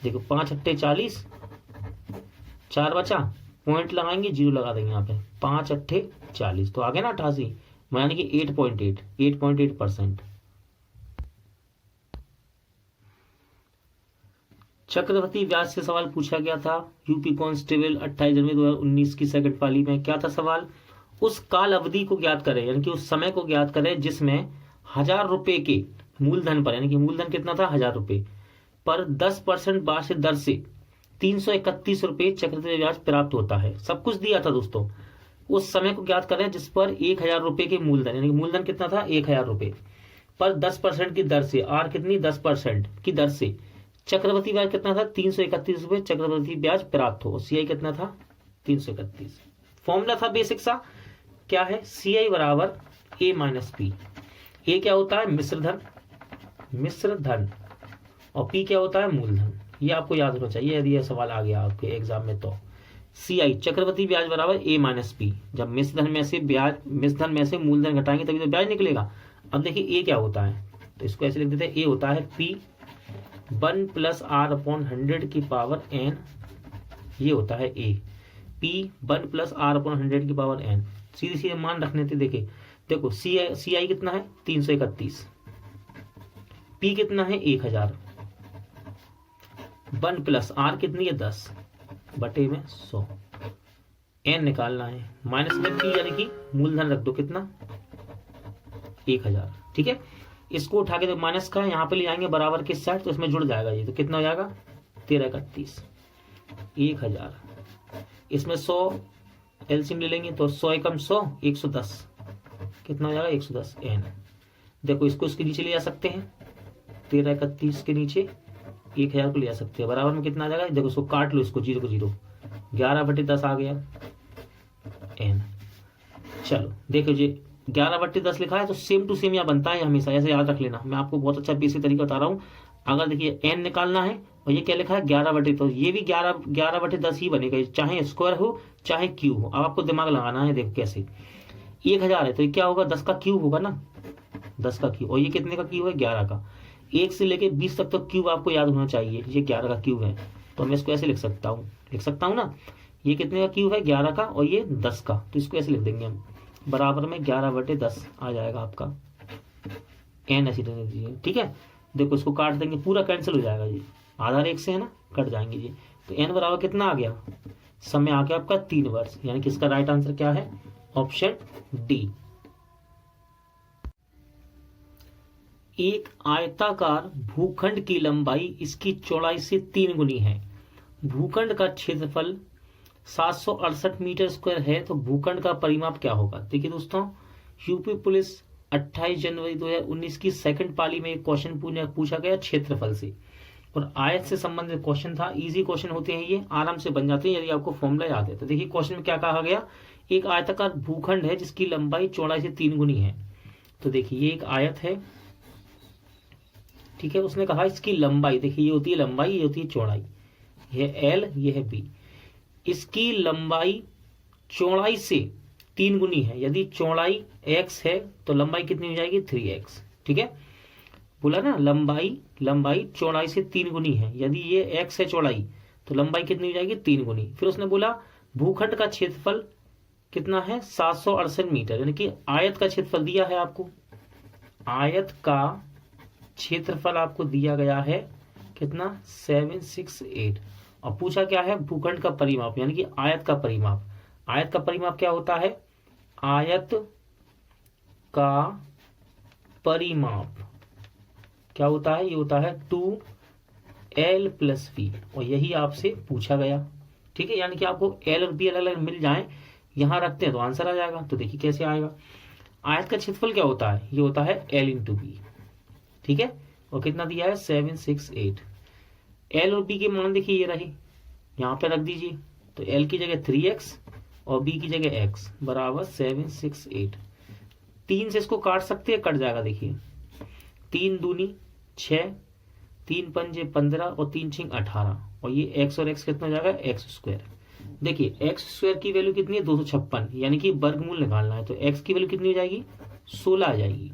देखो 5 अट्ठे 40, 4 बचा, पॉइंट लगाएंगे, 0 लगा देंगे यहाँ पे, 5 अट्ठे 40, तो आ गया ना 88, यानी कि 8.8%। चक्रवृद्धि ब्याज से सवाल पूछा गया था यूपी कांस्टेबल 28 जनवरी 2019 की सेकंड पाली में। क्या था सवाल? उस काल अवधि को ज्ञात करें, यानी कि उस समय को ज्ञात करें जिसमें 1000 रुपए के मूलधन पर, यानी कि मूलधन कितना था? 1000 रुपए पर 10% वार्षिक दर से 331 रुपए चक्रवृद्धि ब्याज प्राप्त होता है। सब कुछ दिया था दोस्तों, उस समय को ज्ञात करें जिस पर 1000 रुपए के मूलधन, यानी कि मूलधन कितना था 1000 रुपए पर 10% की दर से, आर कितनी 10% की दर से चक्रवर्ती ब्याज कितना था 331 रुपए चक्रवर्ती ब्याज प्राप्त हो। सीआई कितना था 331। फॉर्मूला था बेसिक सा, क्या है सीआई बराबर ए माइनस पी। ए क्या होता है मिश्र धन और पी क्या होता है मूलधन। ये आपको याद होना चाहिए यदि यह सवाल आ गया आपके एग्जाम में तो। सीआई चक्रवर्ती ब्याज बराबर ए माइनस पी। जब मिश्रधन में से मूलधन घटाएंगे तभी तो ब्याज निकलेगा। अब देखिए ए क्या होता है, तो इसको ऐसे लिख देते हैं, ए होता है पी 1 प्लस आर अपॉन 100 की पावर एन। ये होता है A P 1 plus R upon 100 की पावर एन। सीधे सीधे मान रखने थे। देखो सीआई कितना है 331, पी कितना है 1000, 1 प्लस आर कितनी है 10 बटे में 100, एन निकालना है माइनस में पी यानी कि मूलधन रख दो कितना 1000। ठीक है, इसको उठा के तो माइनस का यहाँ पे ले जाएंगे बराबर के साइड, तो इसमें जुड़ जाएगा ये, तो कितना हो जाएगा 1331 1000। इसमें 100 एलसीएम ले लेंगे तो 100 एकम 100 110 कितना हो जाएगा 110 एन। देखो इसको इसके नीचे ले जा सकते हैं, 1331 के नीचे 1000 को ले जा सकते हैं, बराबर में कितना आ जाएगा। देखो इसको काट लो, इसको 0 को 0 11/10 आ गया एन। चलो देखो जी 11/10 लिखा है तो सेम टू सेम यहाँ बनता है हमेशा, ऐसे याद रख लेना। मैं आपको बहुत अच्छा बेसिक तरीका बता रहा हूँ। अगर देखिए एन निकालना है और ये क्या लिखा है 11/10, तो ये भी 11/10 ही बनेगा, चाहे स्क्वायर हो चाहे क्यूब हो। अब आपको दिमाग लगाना है। देखो कैसे 1000 है तो ये क्या होगा 10 का क्यूब होगा ना, 10 का क्यूब। और ये कितने का क्यूब है 11 का। 1 से लेके 20 तक तो क्यूब आपको याद होना चाहिए। ये 11 का क्यूब है तो मैं इसको ऐसे लिख सकता हूँ ना, ये कितने का क्यूब है 11 का और ये 10 का, तो इसको ऐसे लिख देंगे हम, बराबर में 11/10 आ जाएगा आपका एन। ऐसी लिख दीजिए। ठीक है, देखो इसको काट देंगे पूरा कैंसिल हो जाएगा जी, आधार 1 से है ना कट जाएंगे जी। तो एन बराबर कितना आ गया, समय आ गया आपका 3 वर्ष, यानी कि इसका राइट आंसर क्या है ऑप्शन डी। एक आयताकार भूखंड की लंबाई इसकी चौड़ाई से 3 गुनी है। भूखंड का क्षेत्रफल 768 मीटर स्क्वायर है, तो भूखंड का परिमाप क्या होगा। देखिए दोस्तों, यूपी पुलिस 28 जनवरी 2019 की सेकंड पाली में एक क्वेश्चन पूछा गया क्षेत्रफल से, और आयत से संबंधित क्वेश्चन था। इजी क्वेश्चन होते हैं, ये आराम से बन जाते हैं यदि आपको फॉर्मूला याद है। तो देखिए क्वेश्चन में क्या कहा गया, एक आयताकार भूखंड है जिसकी लंबाई चौड़ाई से 3 गुनी है। तो देखिए ये एक आयत है, ठीक है, उसने कहा इसकी लंबाई, देखिए ये होती है लंबाई, ये होती है चौड़ाई, ये एल ये है बी। इसकी लंबाई चौड़ाई से 3 गुनी है। यदि चौड़ाई x है तो लंबाई कितनी हो जाएगी 3x। ठीक है, बोला ना लंबाई चौड़ाई से 3 गुनी है। यदि ये x है चौड़ाई तो लंबाई कितनी हो जाएगी 3 गुनी। फिर उसने बोला भूखंड का क्षेत्रफल कितना है 768 मीटर, यानी कि आयत का क्षेत्रफल दिया है आपको, आयत का क्षेत्रफल आपको दिया गया है कितना 768, और पूछा क्या है भूखंड का परिमाप, यानी कि आयत का परिमाप। आयत का परिमाप क्या होता है, आयत का परिमाप क्या होता है, ये होता है 2l + v, और यही आपसे पूछा गया। ठीक है, यानी कि आपको l और b अलग अलग मिल जाए, यहां रखते हैं तो आंसर आ जाएगा। तो देखिए कैसे आएगा, आयत का क्षेत्रफल क्या होता है, ये होता है l × b। ठीक है, और कितना दिया है 768। l और b के मान देखिए ये रही, यहाँ पे रख दीजिए। तो l की जगह 3x और b की जगह x बराबर 768। 3 से इसको काट सकते हैं, कट जाएगा। देखिए 3 दूनी 6, 3 पंजे 15 और 3 छिंग 18, और ये x और x कितना हो जाएगा x²। देखिए x² की वैल्यू कितनी है 256, यानी कि वर्गमूल निकालना है, तो x की वैल्यू कितनी हो जाएगी 16 आ जाएगी।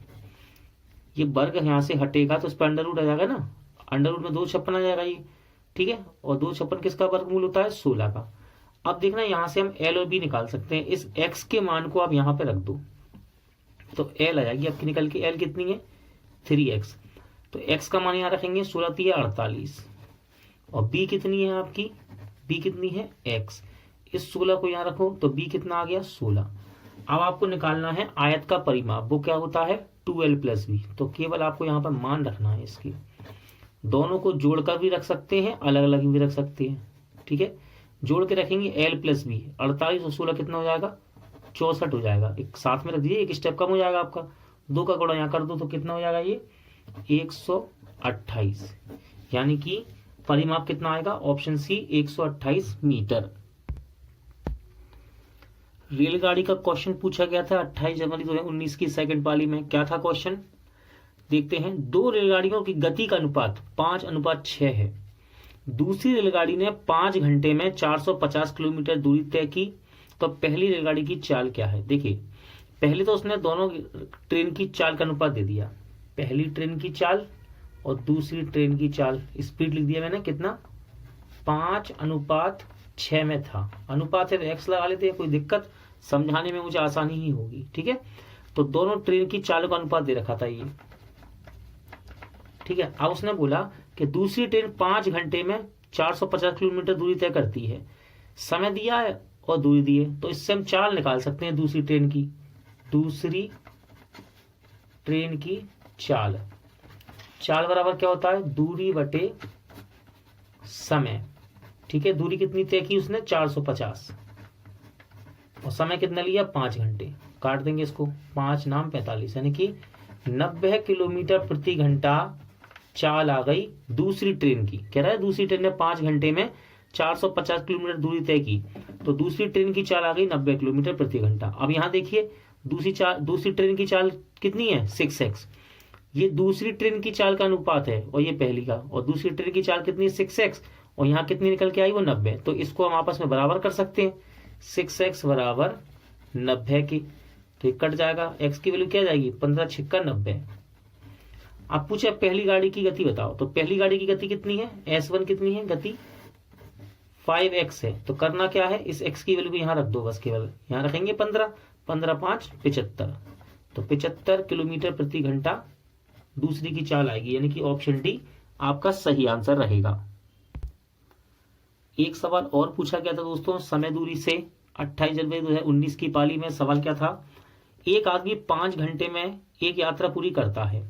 ये वर्ग यहाँ से हटेगा तो इस पर अंडर रूट आ जाएगा ना, अंडर रूट में 256 आ जाएगा ये। ठीक है, और 256 किसका वर्गमूल होता है 16 का। अब देखना यहाँ से हम l और b निकाल सकते हैं। इस x के मान को आप यहाँ पे रख दो तो l आ जाएगी आपकी निकल के। l कितनी है 3x, तो x का मान यहाँ रखेंगे 16 × 48, और b कितनी है आपकी, b कितनी है x, इस 16 को यहाँ रखो तो b कितना आ गया 16। अब आपको निकालना है आयत का परिमाप, वो क्या होता है 2l + v। तो केवल आपको यहाँ पर मान रखना है इसकी, दोनों को जोड़कर भी रख सकते हैं, अलग अलग भी रख सकते हैं। ठीक है, जोड़ के रखेंगे l + v, 48 और 16 कितना हो जाएगा 64 हो जाएगा। एक साथ में रख दीजिए, एक स्टेप कम हो जाएगा आपका। 2 का गुणा यहाँ कर दो तो कितना हो जाएगा ये 128, यानी कि परिमाप कितना आएगा ऑप्शन सी 128 मीटर। रेलगाड़ी का क्वेश्चन पूछा गया था 28 जनवरी 2019 की सेकंड पाली में। क्या था क्वेश्चन देखते हैं। 2 रेलगाड़ियों की गति का अनुपात 5:6 है। दूसरी रेलगाड़ी ने 5 घंटे में 450 किलोमीटर दूरी तय की, तो पहली रेलगाड़ी की चाल क्या है। देखिए पहले तो उसने दोनों ट्रेन की चाल का अनुपात दे दिया, पहली ट्रेन की चाल और दूसरी ट्रेन की चाल। स्पीड लिख दिया मैंने कितना 5:6 में था। अनुपात है तो एक्स लगा लेते हैं, कोई दिक्कत, समझाने में मुझे आसानी ही होगी। ठीक है, तो दोनों ट्रेन की चाल का अनुपात दे रखा था ये। ठीक है, अब उसने बोला कि दूसरी ट्रेन 5 घंटे में 450 किलोमीटर दूरी तय करती है। समय दिया है और दूरी दी है, तो इससे हम चाल निकाल सकते हैं दूसरी ट्रेन की। दूसरी ट्रेन की चाल, चाल बराबर क्या होता है दूरी बटे समय। ठीक है, दूरी कितनी तय की उसने 450 और समय कितना लिया 5 घंटे। काट देंगे इसको, 5 नाम 45, यानी कि 90 किलोमीटर प्रति घंटा चाल आ गई दूसरी ट्रेन की। कह रहा है दूसरी ट्रेन ने 5 घंटे में 450 किलोमीटर दूरी तय की, तो दूसरी ट्रेन की चाल आ गई 90 किलोमीटर प्रति घंटा। अब यहाँ देखिए दूसरी ट्रेन की चाल कितनी है 6x। ये दूसरी ट्रेन की चाल का अनुपात है और ये पहली का, और दूसरी ट्रेन की चाल कितनी है 6x, और यहाँ कितनी निकल के आई वो 90। तो इसको हम आपस में बराबर कर सकते हैं, 6x बराबर 90 की, तो ये कट जाएगा। x की वैल्यू क्या जाएगी 15 छिक्का 90। आप पूछे पहली गाड़ी की गति बताओ, तो पहली गाड़ी की गति कितनी है S1 कितनी है गति 5x है। तो करना क्या है, इस x की वैल्यू को यहाँ रख दो, बस केवल यहाँ रखेंगे 15, 15 5 75, तो 75 किलोमीटर प्रति घंटा दूसरी की चाल आएगी, यानी कि ऑप्शन डी आपका सही आंसर रहेगा। एक सवाल और पूछा गया था दोस्तों समय दूरी से 28 जनवरी 2019 की पाली में। सवाल क्या था, एक आदमी 5 घंटे में एक यात्रा पूरी करता है।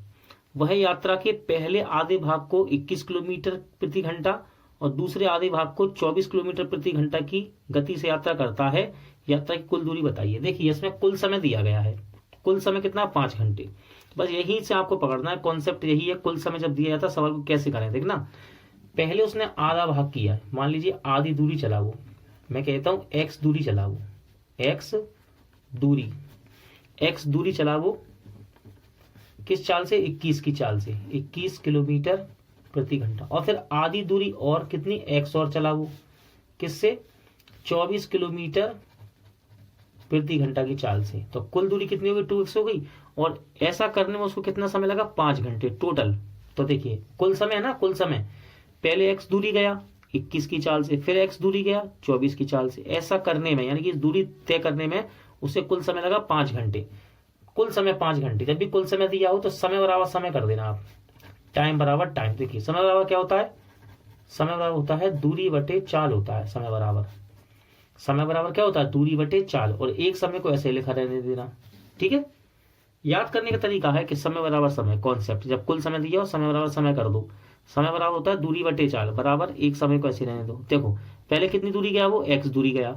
वह यात्रा के पहले आधे भाग को 21 किलोमीटर प्रति घंटा और दूसरे आधे भाग को 24 किलोमीटर प्रति घंटा की गति से यात्रा करता है। यात्रा की कुल दूरी बताइए। देखिए इसमें कुल समय दिया गया है, कुल समय कितना 5 घंटे। बस यही से आपको पकड़ना है, कॉन्सेप्ट यही है। कुल समय जब दिया जाता है सवाल को कैसे करें, देखना पहले उसने आधा भाग किया है, मान लीजिए आधी दूरी चला वो, मैं कहता हूं x दूरी चला वो, x दूरी चला वो किस चाल से 21 की चाल से, 21 किलोमीटर प्रति घंटा। और फिर आधी दूरी और कितनी x और चला वो किससे 24 किलोमीटर प्रति घंटा की चाल से। तो कुल दूरी कितनी हो गई 2x हो गई, और ऐसा करने में उसको कितना समय लगा 5 घंटे टोटल। तो देखिए कुल समय है ना, कुल समय पहले x दूरी गया 21 की चाल से, फिर x दूरी गया 24 की चाल से। ऐसा करने में यानी कि इस दूरी तय करने में उसे कुल समय लगा 5 घंटे। कुल समय 5 घंटे। जब भी कुल समय दिया हो तो समय बराबर समय कर देना आप, टाइम बराबर टाइम। देखिए समय बराबर क्या होता है, समय बराबर होता है दूरी बटे चाल होता है। समय बराबर क्या होता है दूरी बटे चाल, और एक समय को ऐसे लिखा रहने देना। ठीक है, याद करने का तरीका है कि समय बराबर समय कॉन्सेप्ट, जब कुल समय दिया हो समय बराबर समय कर दो। समय बराबर होता है दूरी बटे चाल बराबर एक समय को ऐसे रहने दो। देखो पहले कितनी दूरी गया वो x दूरी गया,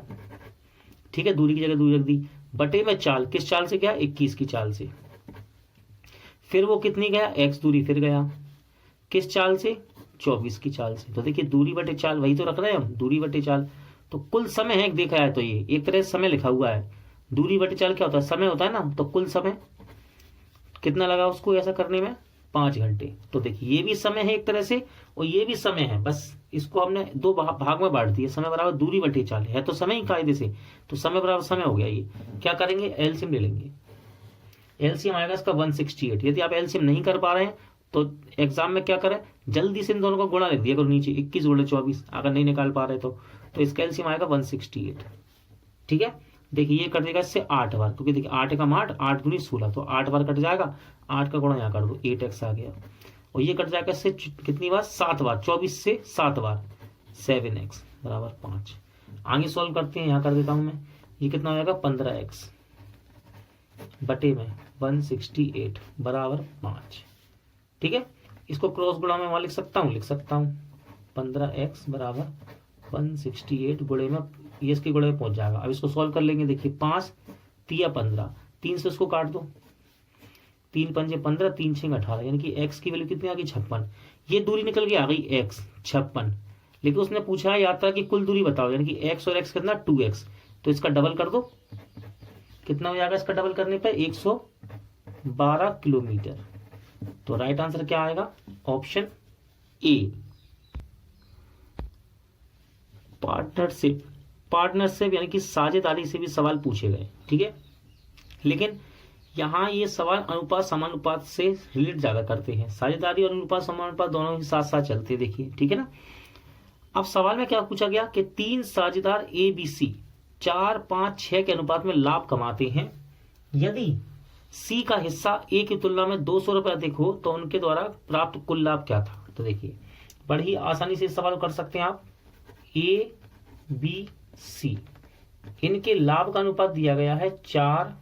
ठीक है, दूरी की जगह दूरी रख दी, बटे में चाल, किस चाल से गया 21 की चाल से। फिर वो कितनी गया x दूरी, फिर गया किस चाल से 24 की चाल से। तो देखिए दूरी बटे चाल वही तो रख रहे हैं हम, दूरी बटे चाल। तो कुल समय है देखा है, तो ये एक तरह से समय लिखा हुआ है। दूरी बटे चाल क्या होता है समय होता है ना, तो कुल समय कितना लगा उसको ऐसा करने में 5 घंटे। तो देखिए ये भी समय है एक तरह से और ये भी समय है, बस इसको हमने दो भाग में बांट दिया। समय बराबर दूरी बटे चाल है तो समय ही कायदे से, तो समय बराबर समय हो गया। ये क्या करेंगे एलसीएम ले लेंगे, एलसीएम आएगा इसका 168। यदि आप एलसीएम नहीं कर पा रहे हैं तो एग्जाम में क्या करें जल्दी से इन दोनों का गुणा लिख दिया करो नीचे, 21 गुणे 24 अगर नहीं निकाल पा रहे तो इसका एलसीएम आएगा 168। ठीक है, देखिए ये कट देगा इससे 8 बार, क्योंकि देखिए 8 का 8, 8 दूनी 16, तो 8 बार कट जाएगा। 8 का गुणा यहाँ कर दो 8x आ गया, और ये कट जाएगा इससे कितनी बार 7 बार, 24 से 7 बार 7x बराबर 5। आगे सॉल्व करते हैं, यहाँ कर देता हूं मैं, ये कितना हो जाएगा 15x बटे में 168 बराबर 5। ठीक है, इसको क्रॉस गुणा में वहां लिख सकता हूँ 15x बराबर 168 गुणे में ये इसके गुणे में पहुंच जाएगा। अब इसको सॉल्व कर लेंगे, देखिए 5 तिया 15, 3 से उसको काट दो, 3 पंजे 15, 3 छः 18, यानी कि x की वैल्यू कितनी आ गई 56। ये दूरी निकल के आ गई x 56, लेकिन उसने पूछा है यात्रा की कुल दूरी बताओ, यानी कि x और x कितना 2x, तो इसका डबल कर दो, कितना हो जाएगा इसका डबल करने पर 112 किलोमीटर। तो राइट आंसर क्या आएगा, ऑप्शन ए। पार्टनरशिप यानी कि साझेदारी से भी सवाल पूछे गए, ठीक है, लेकिन यहाँ ये सवाल अनुपात समानुपात से रिलेट ज्यादा करते हैं। साझेदारी और अनुपात समानुपात दोनों ही साथ साथ चलते हैं, देखिए, ठीक है ना। अब सवाल में क्या पूछा गया कि 3 साझेदार ए बी सी 4, 5, 6 के अनुपात में लाभ कमाते हैं। यदि सी का हिस्सा ए की तुलना में 200 रुपए अधिक हो तो उनके द्वारा प्राप्त कुल लाभ क्या था। तो देखिए, बड़ी आसानी से सवाल कर सकते हैं आप। ए बी सी, इनके लाभ का अनुपात दिया गया है 4,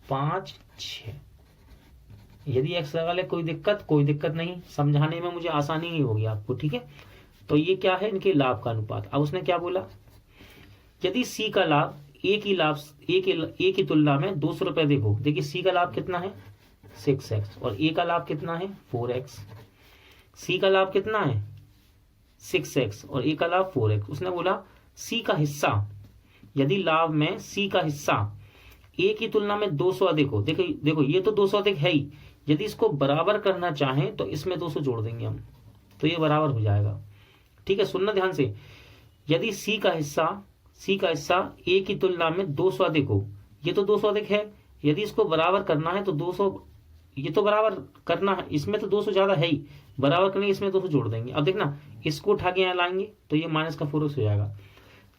5, 6। यदि एक्स लगा ले कोई दिक्कत नहीं, समझाने में मुझे आसानी ही होगी आपको, ठीक है। तो ये क्या है, इनके लाभ का अनुपात। अब उसने क्या बोला, यदि सी का लाभ ए की तुलना में 200 रुपए अधिक हो। देखिए सी का लाभ कितना है 6x और ए का लाभ कितना है 4x। सी का लाभ कितना है 6x और ए का लाभ 4x। उसने बोला सी का हिस्सा, यदि लाभ में सी का हिस्सा ए की तुलना में 200 अधिक हो। देखो ये तो 200 अधिक है ही, यदि इसको बराबर करना चाहें तो इसमें 200 जोड़ देंगे हम, तो ये बराबर हो जाएगा, ठीक है। सुनना ध्यान से, यदि सी का हिस्सा ए की तुलना में 200 अधिक हो, ये तो 200 अधिक है, यदि इसको बराबर करना है तो 200, ये तो बराबर करना है, इसमें तो 200 ज्यादा है ही, बराबर करने इसमें 200 जोड़ देंगे। अब देखना इसको उठा के यहाँ लाएंगे तो ये माइनस का 4x हो जाएगा।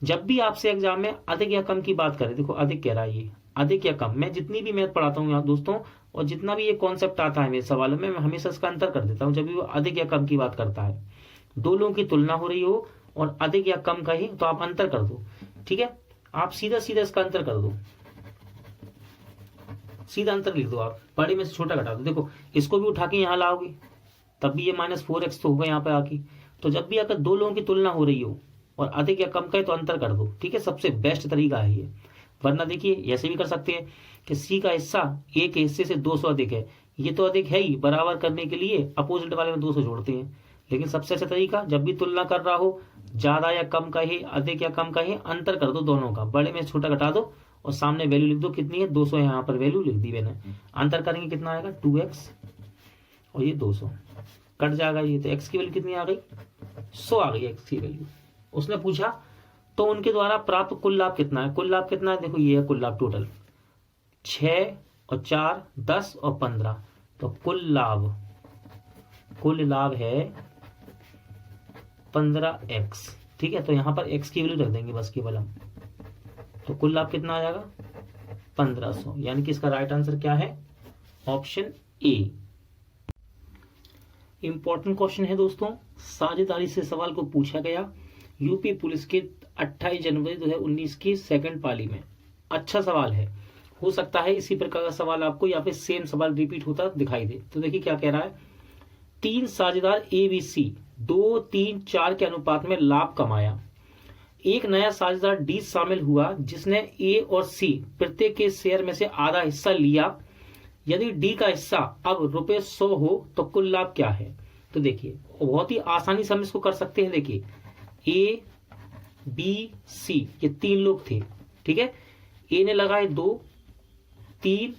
जब भी आपसे एग्जाम में अधिक या कम की बात करें, देखो अधिक कह रहा है ये, अधिक या कम, मैं जितनी भी मैथ पढ़ाता हूँ यहाँ दोस्तों, और जितना भी ये कॉन्सेप्ट आता है मेरे सवालों में, मैं हमेशा इसका अंतर कर देता हूँ। जब भी वो अधिक या कम की बात करता है, दो लोगों की तुलना हो रही हो और अधिक या कम कहे, तो आप अंतर कर दो, ठीक है। आप सीधा इसका अंतर कर दो, सीधा अंतर लिख दो, आप बड़े में से छोटा घटा दो। देखो इसको भी उठा के यहाँ लाओगे तब भी ये -4x तो होगा यहाँ पे आके। तो जब भी अगर दो लोगों की तुलना हो रही हो और अधिक या कम कहे तो अंतर कर दो, ठीक है। सबसे बेस्ट तरीका है ये। वरना देखिए ऐसे भी कर सकते हैं कि सी का हिस्सा ए के हिस्से से 200 अधिक है, ये तो अधिक है ही, बराबर करने के लिए अपोजिट वाले में 200 जोड़ते हैं। लेकिन सबसे अच्छा तरीका, जब भी तुलना कर रहा हो, ज्यादा या कम कहे, अधिक या कम कहे, अंतर कर दो दोनों का, बड़े में छोटा घटा दो और सामने वैल्यू लिख दो, कितनी है 200, यहाँ पर वैल्यू लिख दी मैंने। अंतर करेंगे कितना आएगा 2x और ये 200 कट जाएगा, ये तो x की वैल्यू कितनी आ गई 100 आ गई x की वैल्यू। उसने पूछा तो उनके द्वारा प्राप्त कुल लाभ कितना है। कुल लाभ कितना है, देखो ये है कुल लाभ टोटल 6 और 4 10 और 15, तो कुल लाभ है 15x, ठीक है। तो यहां पर x की वैल्यू रख देंगे बस केवल हम, तो कुल लाभ कितना आ जाएगा 1500, यानी कि इसका राइट आंसर क्या है ऑप्शन ए। इंपॉर्टेंट क्वेश्चन है दोस्तों, साझेदारी से सवाल को पूछा गया यूपी पुलिस के 28 जनवरी 2019 की सेकंड पाली में। अच्छा सवाल है, हो सकता है इसी प्रकार का सवाल आपको या फिर सेम सवाल रिपीट होता दिखाई दे। तो देखिए क्या कह रहा है, 3 साझेदार ए बी सी 2, 3, 4 के अनुपात में लाभ कमाया। एक नया साझेदार डी शामिल हुआ जिसने ए और सी प्रत्येक के शेयर में से आधा हिस्सा लिया। यदि डी का हिस्सा अब ₹100 हो तो कुल लाभ क्या है। तो देखिए बहुत ही आसानी से हम इसको कर सकते हैं। देखिए ए बी सी ये 3 लोग थे, ठीक है। ए ने लगाए 2, 3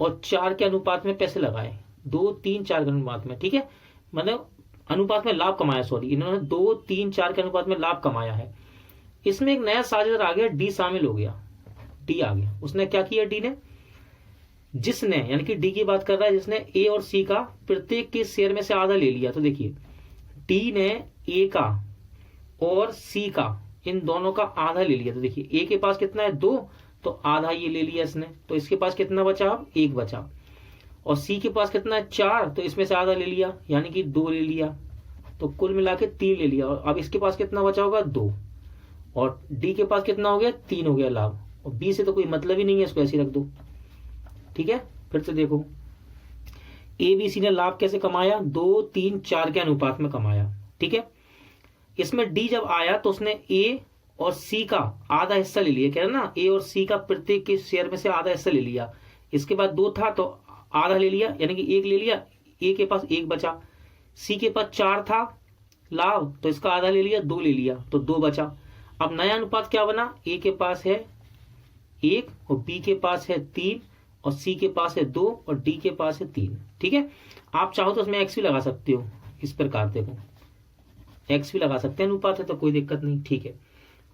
और 4 के अनुपात में पैसे लगाए, 2, 3, 4 के अनुपात में, ठीक है, मतलब अनुपात में लाभ कमाया, सॉरी इन्होंने 2, 3, 4 के अनुपात में लाभ कमाया है। इसमें एक नया साझेदार आ गया, डी शामिल हो गया, डी आ गया। उसने क्या किया, डी ने, जिसने, यानी कि डी की बात कर रहा है, जिसने ए और सी का प्रत्येक के शेयर में से आधा ले लिया। तो देखिए डी ने ए का और सी का, इन दोनों का आधा ले लिया। तो देखिए ए के पास कितना है 2, तो आधा ये ले लिया इसने, तो इसके पास कितना बचा, अब 1 बचा। और सी के पास कितना है 4, तो इसमें से आधा ले लिया, यानी कि 2 ले लिया, तो कुल मिला के 3 ले लिया। और अब इसके पास कितना बचा होगा 2, और डी के पास कितना हो गया 3 हो गया लाभ। और बी से तो कोई मतलब ही नहीं है, इसको ऐसे रख दो, ठीक है। फिर से देखो ए बी सी ने लाभ कैसे कमाया, 2, 3, 4 के अनुपात में कमाया, ठीक है। इसमें डी जब आया तो उसने ए और सी का आधा हिस्सा ले लिया, कह रहा ना ए और सी का प्रत्येक के शेयर में से आधा हिस्सा ले लिया। इसके बाद 2 था तो आधा ले लिया, यानी कि 1 ले लिया, ए के पास 1 बचा। सी के पास 4 था लाभ, तो इसका आधा ले लिया, 2 ले लिया, तो 2 बचा। अब नया अनुपात क्या बना, ए के पास है 1 और बी के पास है 3 और सी के पास है 2 और डी के पास है 3। ठीक है, आप चाहो तो उसमें एक्स भी लगा सकते हो, इस प्रकार देखो एक्स भी लगा सकते हैं, अनुपात है तो कोई दिक्कत नहीं। ठीक है,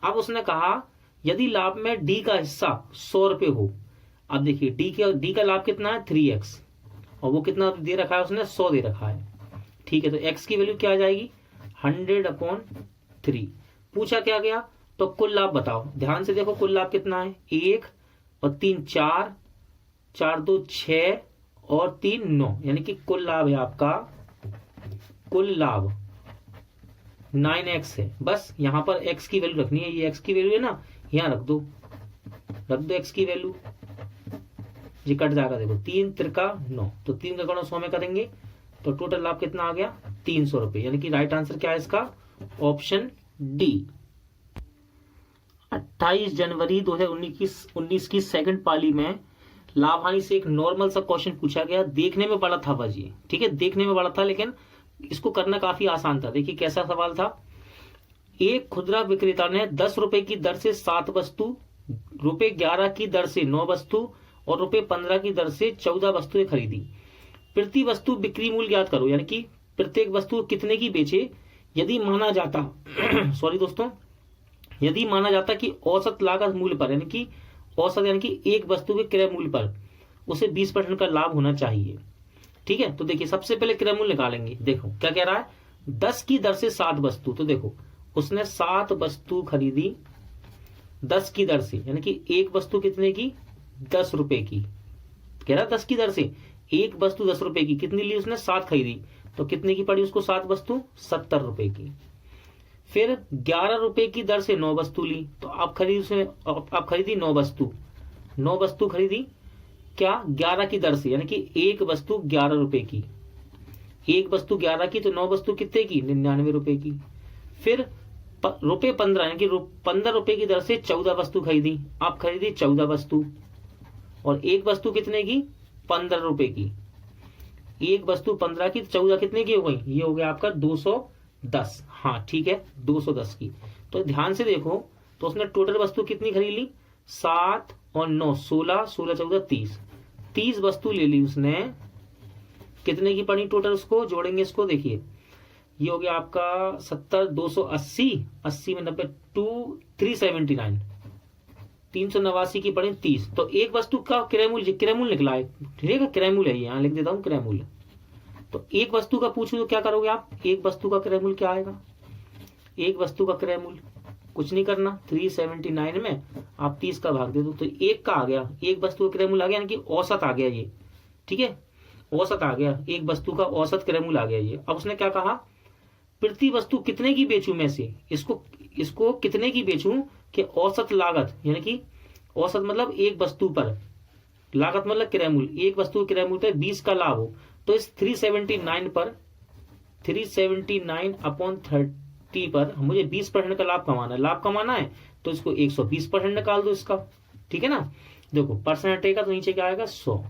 अब उसने कहा यदि लाभ में डी का हिस्सा 100 रुपए हो। अब देखिए डी का लाभ कितना है 3x और वो कितना दे रखा है उसने 100 दे रखा है। ठीक है, तो x की वैल्यू क्या आ जाएगी 100/3। पूछा क्या गया, तो कुल लाभ बताओ। ध्यान से देखो कुल लाभ कितना है, 1 और 3 4, 4 2 6 और 3 9, यानी कि कुल लाभ है आपका, कुल लाभ 9x है। बस यहां पर x की वैल्यू रखनी है, ये x की वैल्यू है ना, यहां रख दो x की वैल्यू, ये कट जाएगा। देखो 3 त्रिका 9, तो 3 का गुणा 100 में करेंगे तो टोटल लाभ कितना आ गया 300 रुपए, यानी कि राइट आंसर क्या है इसका, ऑप्शन डी। 28 जनवरी 2019 की सेकंड पाली में लाभ हानि से एक नॉर्मल सा क्वेश्चन पूछा गया। देखने में बड़ा था बस ये, ठीक है, देखने में बड़ा था लेकिन इसको करना काफी आसान था। देखिए कैसा सवाल था, एक खुदरा विक्रेता ने 10 रुपए की दर से 7 वस्तु, ₹11 की दर से 9 वस्तु और ₹15 की दर से 14 वस्तुएं खरीदी। प्रति वस्तु बिक्री मूल्य ज्ञात करो, यानी कि प्रत्येक वस्तु कितने की बेचे यदि माना जाता सॉरी दोस्तों, यदि माना जाता कि औसत लागत मूल्य पर, यानी कि औसत यानी कि एक वस्तु के क्रय मूल्य पर उसे 20% का लाभ होना चाहिए। ठीक है, तो देखिए सबसे पहले क्रय मूल्य निकालेंगे। देखो क्या कह रहा है, 10 की दर से 7 वस्तु, तो देखो उसने 7 वस्तु खरीदी 10 की दर से, यानी कि एक वस्तु कितने की 10 रुपए की, कह रहा 10 की दर से एक वस्तु 10 रुपए की, कितनी ली उसने 7 खरीदी, तो कितने की पड़ी उसको 7 वस्तु 70 रुपए की। फिर 11 रुपए की दर से 9 वस्तु ली, तो आप खरीदी 9 वस्तु, 9 वस्तु खरीदी क्या 11 की दर से, यानी कि एक वस्तु 11 रुपए की, एक वस्तु 11 की, तो 9 वस्तु कितने की 99 रुपए की। फिर ₹15 यानी कि 15 रुपए की दर से 14 वस्तु खरीदी, आप खरीदी 14 वस्तु और एक वस्तु कितने की 15 रुपए की, एक वस्तु 15 की, 14 कितने की हो गई, ये हो गया आपका 210। हाँ ठीक है 210 की। तो ध्यान से देखो, तो उसने टोटल वस्तु कितनी खरीद ली 7 और 9 16, 16 14 30 वस्तु ले ली उसने। कितने की पड़ी टोटल, उसको जोड़ेंगे इसको, देखिए ये हो गया आपका 70 280, 80 में 90 379, 389 की पड़ी 30। तो एक वस्तु का क्रय मूल्य निकला है, ठीक है, क्रय मूल्य है, यहाँ लिख देता हूँ क्रय मूल्य। तो एक वस्तु का पूछूं तो क्या करोगे आप, एक वस्तु का क्रय मूल्य क्या आएगा, एक वस्तु का क्रय मूल्य कुछ नहीं करना, 379 में आप 30 का भाग दे दो तो एक का आ गया, एक वस्तु का क्रय मूल्य आ गया, यानी कि औसत आ गया ये। ठीक है, औसत आ गया, एक वस्तु का औसत क्रय मूल्य आ गया ये। अब उसने क्या कहा, प्रति वस्तु कितने की बेचूं में से, इसको कितने की बेचूं कि औसत लागत, यानी कि औसत मतलब एक वस्तु पर, लागत मतलब क्रय मूल्य, एक वस्तु क्रय मूल्य पर 20 का लाभ हो, तो इस 379 पर 379/30 पर मुझे 20% का लाभ कमाना है, तो इसको 120% निकाल दो इसका। ठीक है ना, देखो परसेंट हटेगा तो नीचे क्या आएगा 100,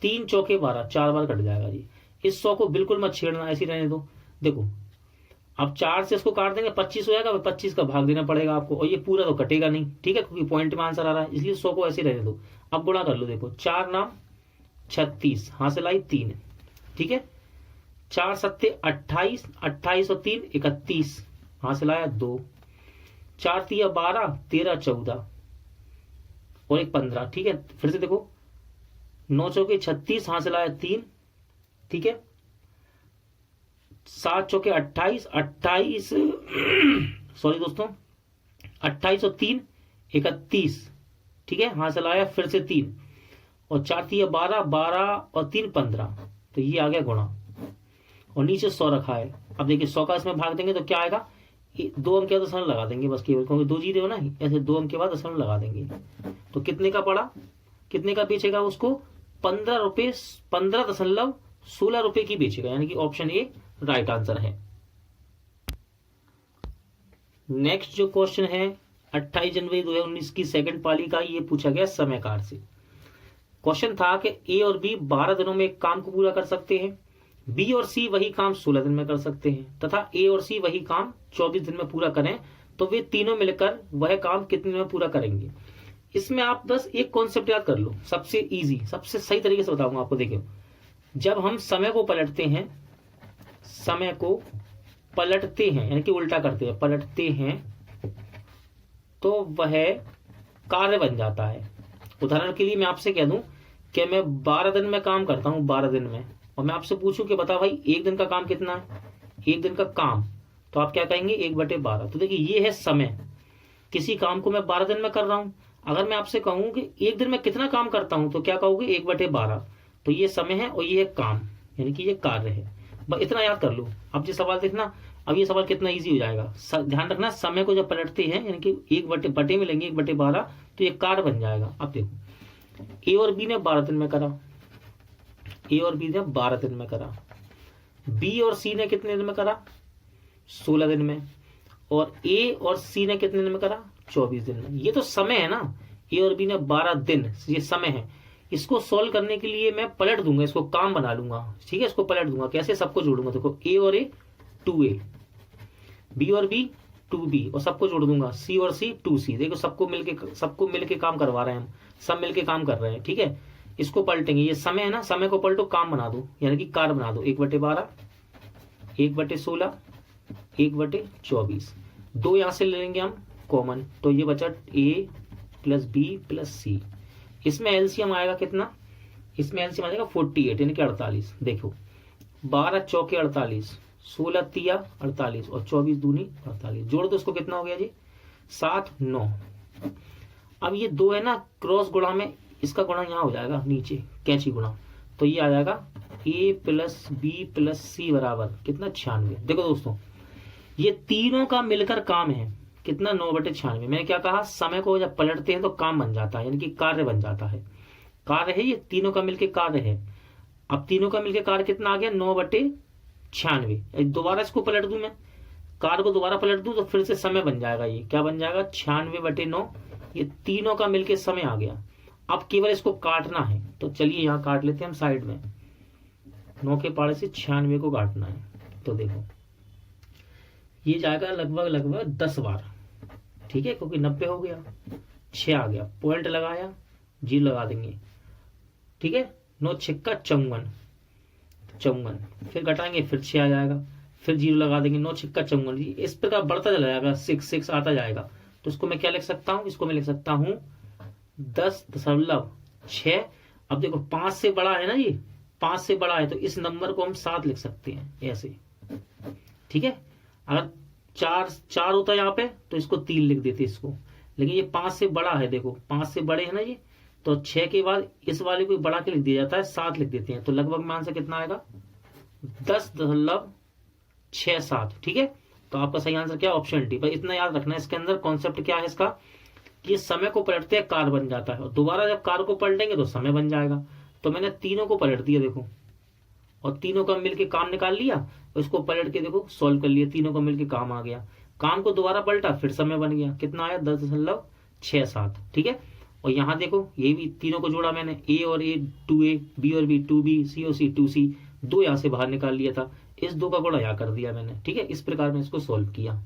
3 चौके 12, 4 बार कट जाएगा जी। इस 100 को बिल्कुल मत छेड़ना, ऐसे रहने दो। देखो अब 4 से इसको काट देंगे 25 हो जाएगा, 25 का भाग देना पड़ेगा आपको, और ये पूरा तो कटेगा नहीं, ठीक है, क्योंकि पॉइंट में आंसर आ रहा है, इसलिए 100 को ऐसे रहने दो। अब गुणा कर लो, देखो 4 नाम 36, हासिल आई 3, ठीक है, 4 सत्ते 28, 28 और 3 31, हासिल आया 2, 4 तिया 12, 13 14 और एक 15। ठीक है, फिर से देखो 9 चौके 36, हासिल आया 3, ठीक है, 7 चौके 28, 28 सॉरी दोस्तों 28 और 3 31, ठीक है, हासिल आया फिर से 3 और 4 तिया 12, 12 और 3 15, तो ये आ गया गुणा और नीचे 100 रखा है। अब देखिए 100 का इसमें भाग देंगे तो क्या आएगा, 2 अंक के बाद दशमलव लगा देंगे बस, केवल क्योंकि 2 जीरो हो ना, ऐसे 2 अंक के बाद दशमलव लगा देंगे। तो कितने का पड़ा, कितने का बेचेगा उसको 15.16 रुपए की बेचेगा, यानी कि ऑप्शन ए राइट आंसर है। नेक्स्ट जो क्वेश्चन है 28 जनवरी 2019 की सेकंड पाली का, ये पूछा गया समय कार से। क्वेश्चन था कि ए और बी 12 दिनों में एक काम को पूरा कर सकते हैं, बी और सी वही काम 16 दिन में कर सकते हैं, तथा ए और सी वही काम 24 दिन में पूरा करें तो वे तीनों मिलकर वह काम कितने दिन में पूरा करेंगे। इसमें आप बस एक कॉन्सेप्ट याद कर लो, सबसे इजी, सबसे सही तरीके से बताऊंगा आपको। देखिए, जब हम समय को पलटते हैं, समय को पलटते हैं यानी कि उल्टा करते हैं, पलटते हैं, तो वह कार्य बन जाता है। उदाहरण के लिए मैं आपसे कह दूं कि मैं 12 दिन में काम करता हूं, 12 दिन में, और मैं आपसे पूछूं कि बता भाई एक दिन का काम कितना है, एक दिन का काम, तो आप क्या कहेंगे 1/12। तो देखिए ये है समय, किसी काम को मैं 12 दिन में कर रहा हूं। अगर मैं आपसे कहूं कि एक दिन में कितना काम करता हूं तो क्या कहोगे 1/12। तो ये समय है और ये है काम, यानी कि ये कार्य है। बस इतना याद कर लो। अब ये सवाल देखना, अब ये सवाल कितना इजी हो जाएगा। ध्यान रखना, समय को जब पलटते हैं यानी कि 1/बटे में लेंगे 1/12 तो ये कार्य बन जाएगा। अब देखो ए और बी ने 12 दिन में करा, ए और बी ने 12 दिन में करा, बी और सी ने कितने दिन में करा 16 दिन में, और ए और सी ने कितने दिन में करा 24 दिन में। ये तो समय है ना, ए और बी ने 12 दिन, ये समय है। इसको सॉल्व करने के लिए मैं पलट दूंगा, इसको काम बना लूंगा, ठीक है। इसको पलट दूंगा कैसे, सबको जोड़ूंगा। देखो ए और ए 2a, बी और बी 2b, और सबको जोड़ दूंगा सी और सी 2c। देखो सबको मिलके काम करवा रहे हैं हम, सब मिलके काम कर रहे हैं, ठीक है। इसको पलटेंगे, ये समय है ना, समय को पलटो काम बना दो, यानी कि कार्य बना दो। 1/12, 1/16, 1/24, 2 यहां से ले लेंगे हम कॉमन, तो ये बचा a प्लस बी प्लस सी। इसमें एलसीएम आएगा कितना, इसमें एलसीएम आ जाएगा 48 यानी कि 48। देखो 12 चौके 48, 16 तिया 48 और 24 दूनी 48, जोड़ दो, उसको कितना हो गया जी 7 9। अब ये 2 है ना, क्रॉस गुणा में इसका गुणा यहाँ हो जाएगा नीचे, कैंची गुणा, तो ये आ जाएगा a प्लस बी प्लस सी बराबर कितना 96। देखो दोस्तों, ये तीनों का मिलकर काम है कितना 9/96। मैंने क्या कहा, समय को जब पलटते हैं तो काम बन जाता है, यानी कि कार्य बन जाता है। कार्य है, ये तीनों का मिलकर कार्य है। अब तीनों का मिलकर कार्य कितना आ गया 9/96। दोबारा इसको पलट दूं, मैं कार्य को दोबारा पलट दूं तो फिर से समय बन जाएगा। ये क्या बन जाएगा 96/9, ये तीनों का मिलकर समय आ गया। अब केवल इसको काटना है, तो चलिए यहाँ काट लेते हैं हम साइड में। 9 के पारे से 96 को काटना है, तो देखो ये जाएगा लगभग 10 बार, ठीक है, क्योंकि 90 हो गया, 6 आ गया, पॉइंट लगाया, 0 लगा देंगे, ठीक है। 9 6 54, फिर घटाएंगे फिर 6 आ जाएगा, फिर 0 लगा देंगे, 9 6 54। इस प्रकार बढ़ता चला जाएगा, 6 आता जाएगा। तो इसको मैं क्या लिख सकता हूं, इसको मैं लिख सकता हूं 10.6। अब देखो 5 से बड़ा है ना, ये 5 से बड़ा है, तो इस नंबर को हम 7 लिख सकते हैं ऐसे, ठीक है। अगर 4 होता है यहाँ पे तो इसको 3 लिख देते इसको, लेकिन ये 5 से बड़ा है, देखो 5 से बड़े है ना ये, तो 6 के बाद इस वाले को बढ़ा के लिख दिया जाता है, 7 लिख देते हैं। तो लगभग में आंसर कितना आएगा 10.67, ठीक है। तो आपका सही आंसर क्या, ऑप्शन डी। पर इतना याद रखना, इसके अंदर कॉन्सेप्ट क्या है इसका, कि ये समय को पलटते हैं कार्य बन जाता है, और दोबारा जब कार्य को पलटेंगे तो समय बन जाएगा। तो मैंने तीनों को पलट दिया देखो, और तीनों का मिलके काम निकाल लिया, और इसको पलट के देखो सॉल्व कर लिया, तीनों का मिलके काम आ गया। काम को दोबारा पलटा फिर समय बन गया, कितना आया 10.67, ठीक है। और यहाँ देखो ये भी तीनों को जोड़ा मैंने, ए और ए 2a, बी और बी 2b, सी और सी 2c, 2 यहाँ से बाहर निकाल लिया था, इस 2 का गुणा यहाँ कर दिया मैंने, ठीक है। इस प्रकार में इसको सॉल्व किया।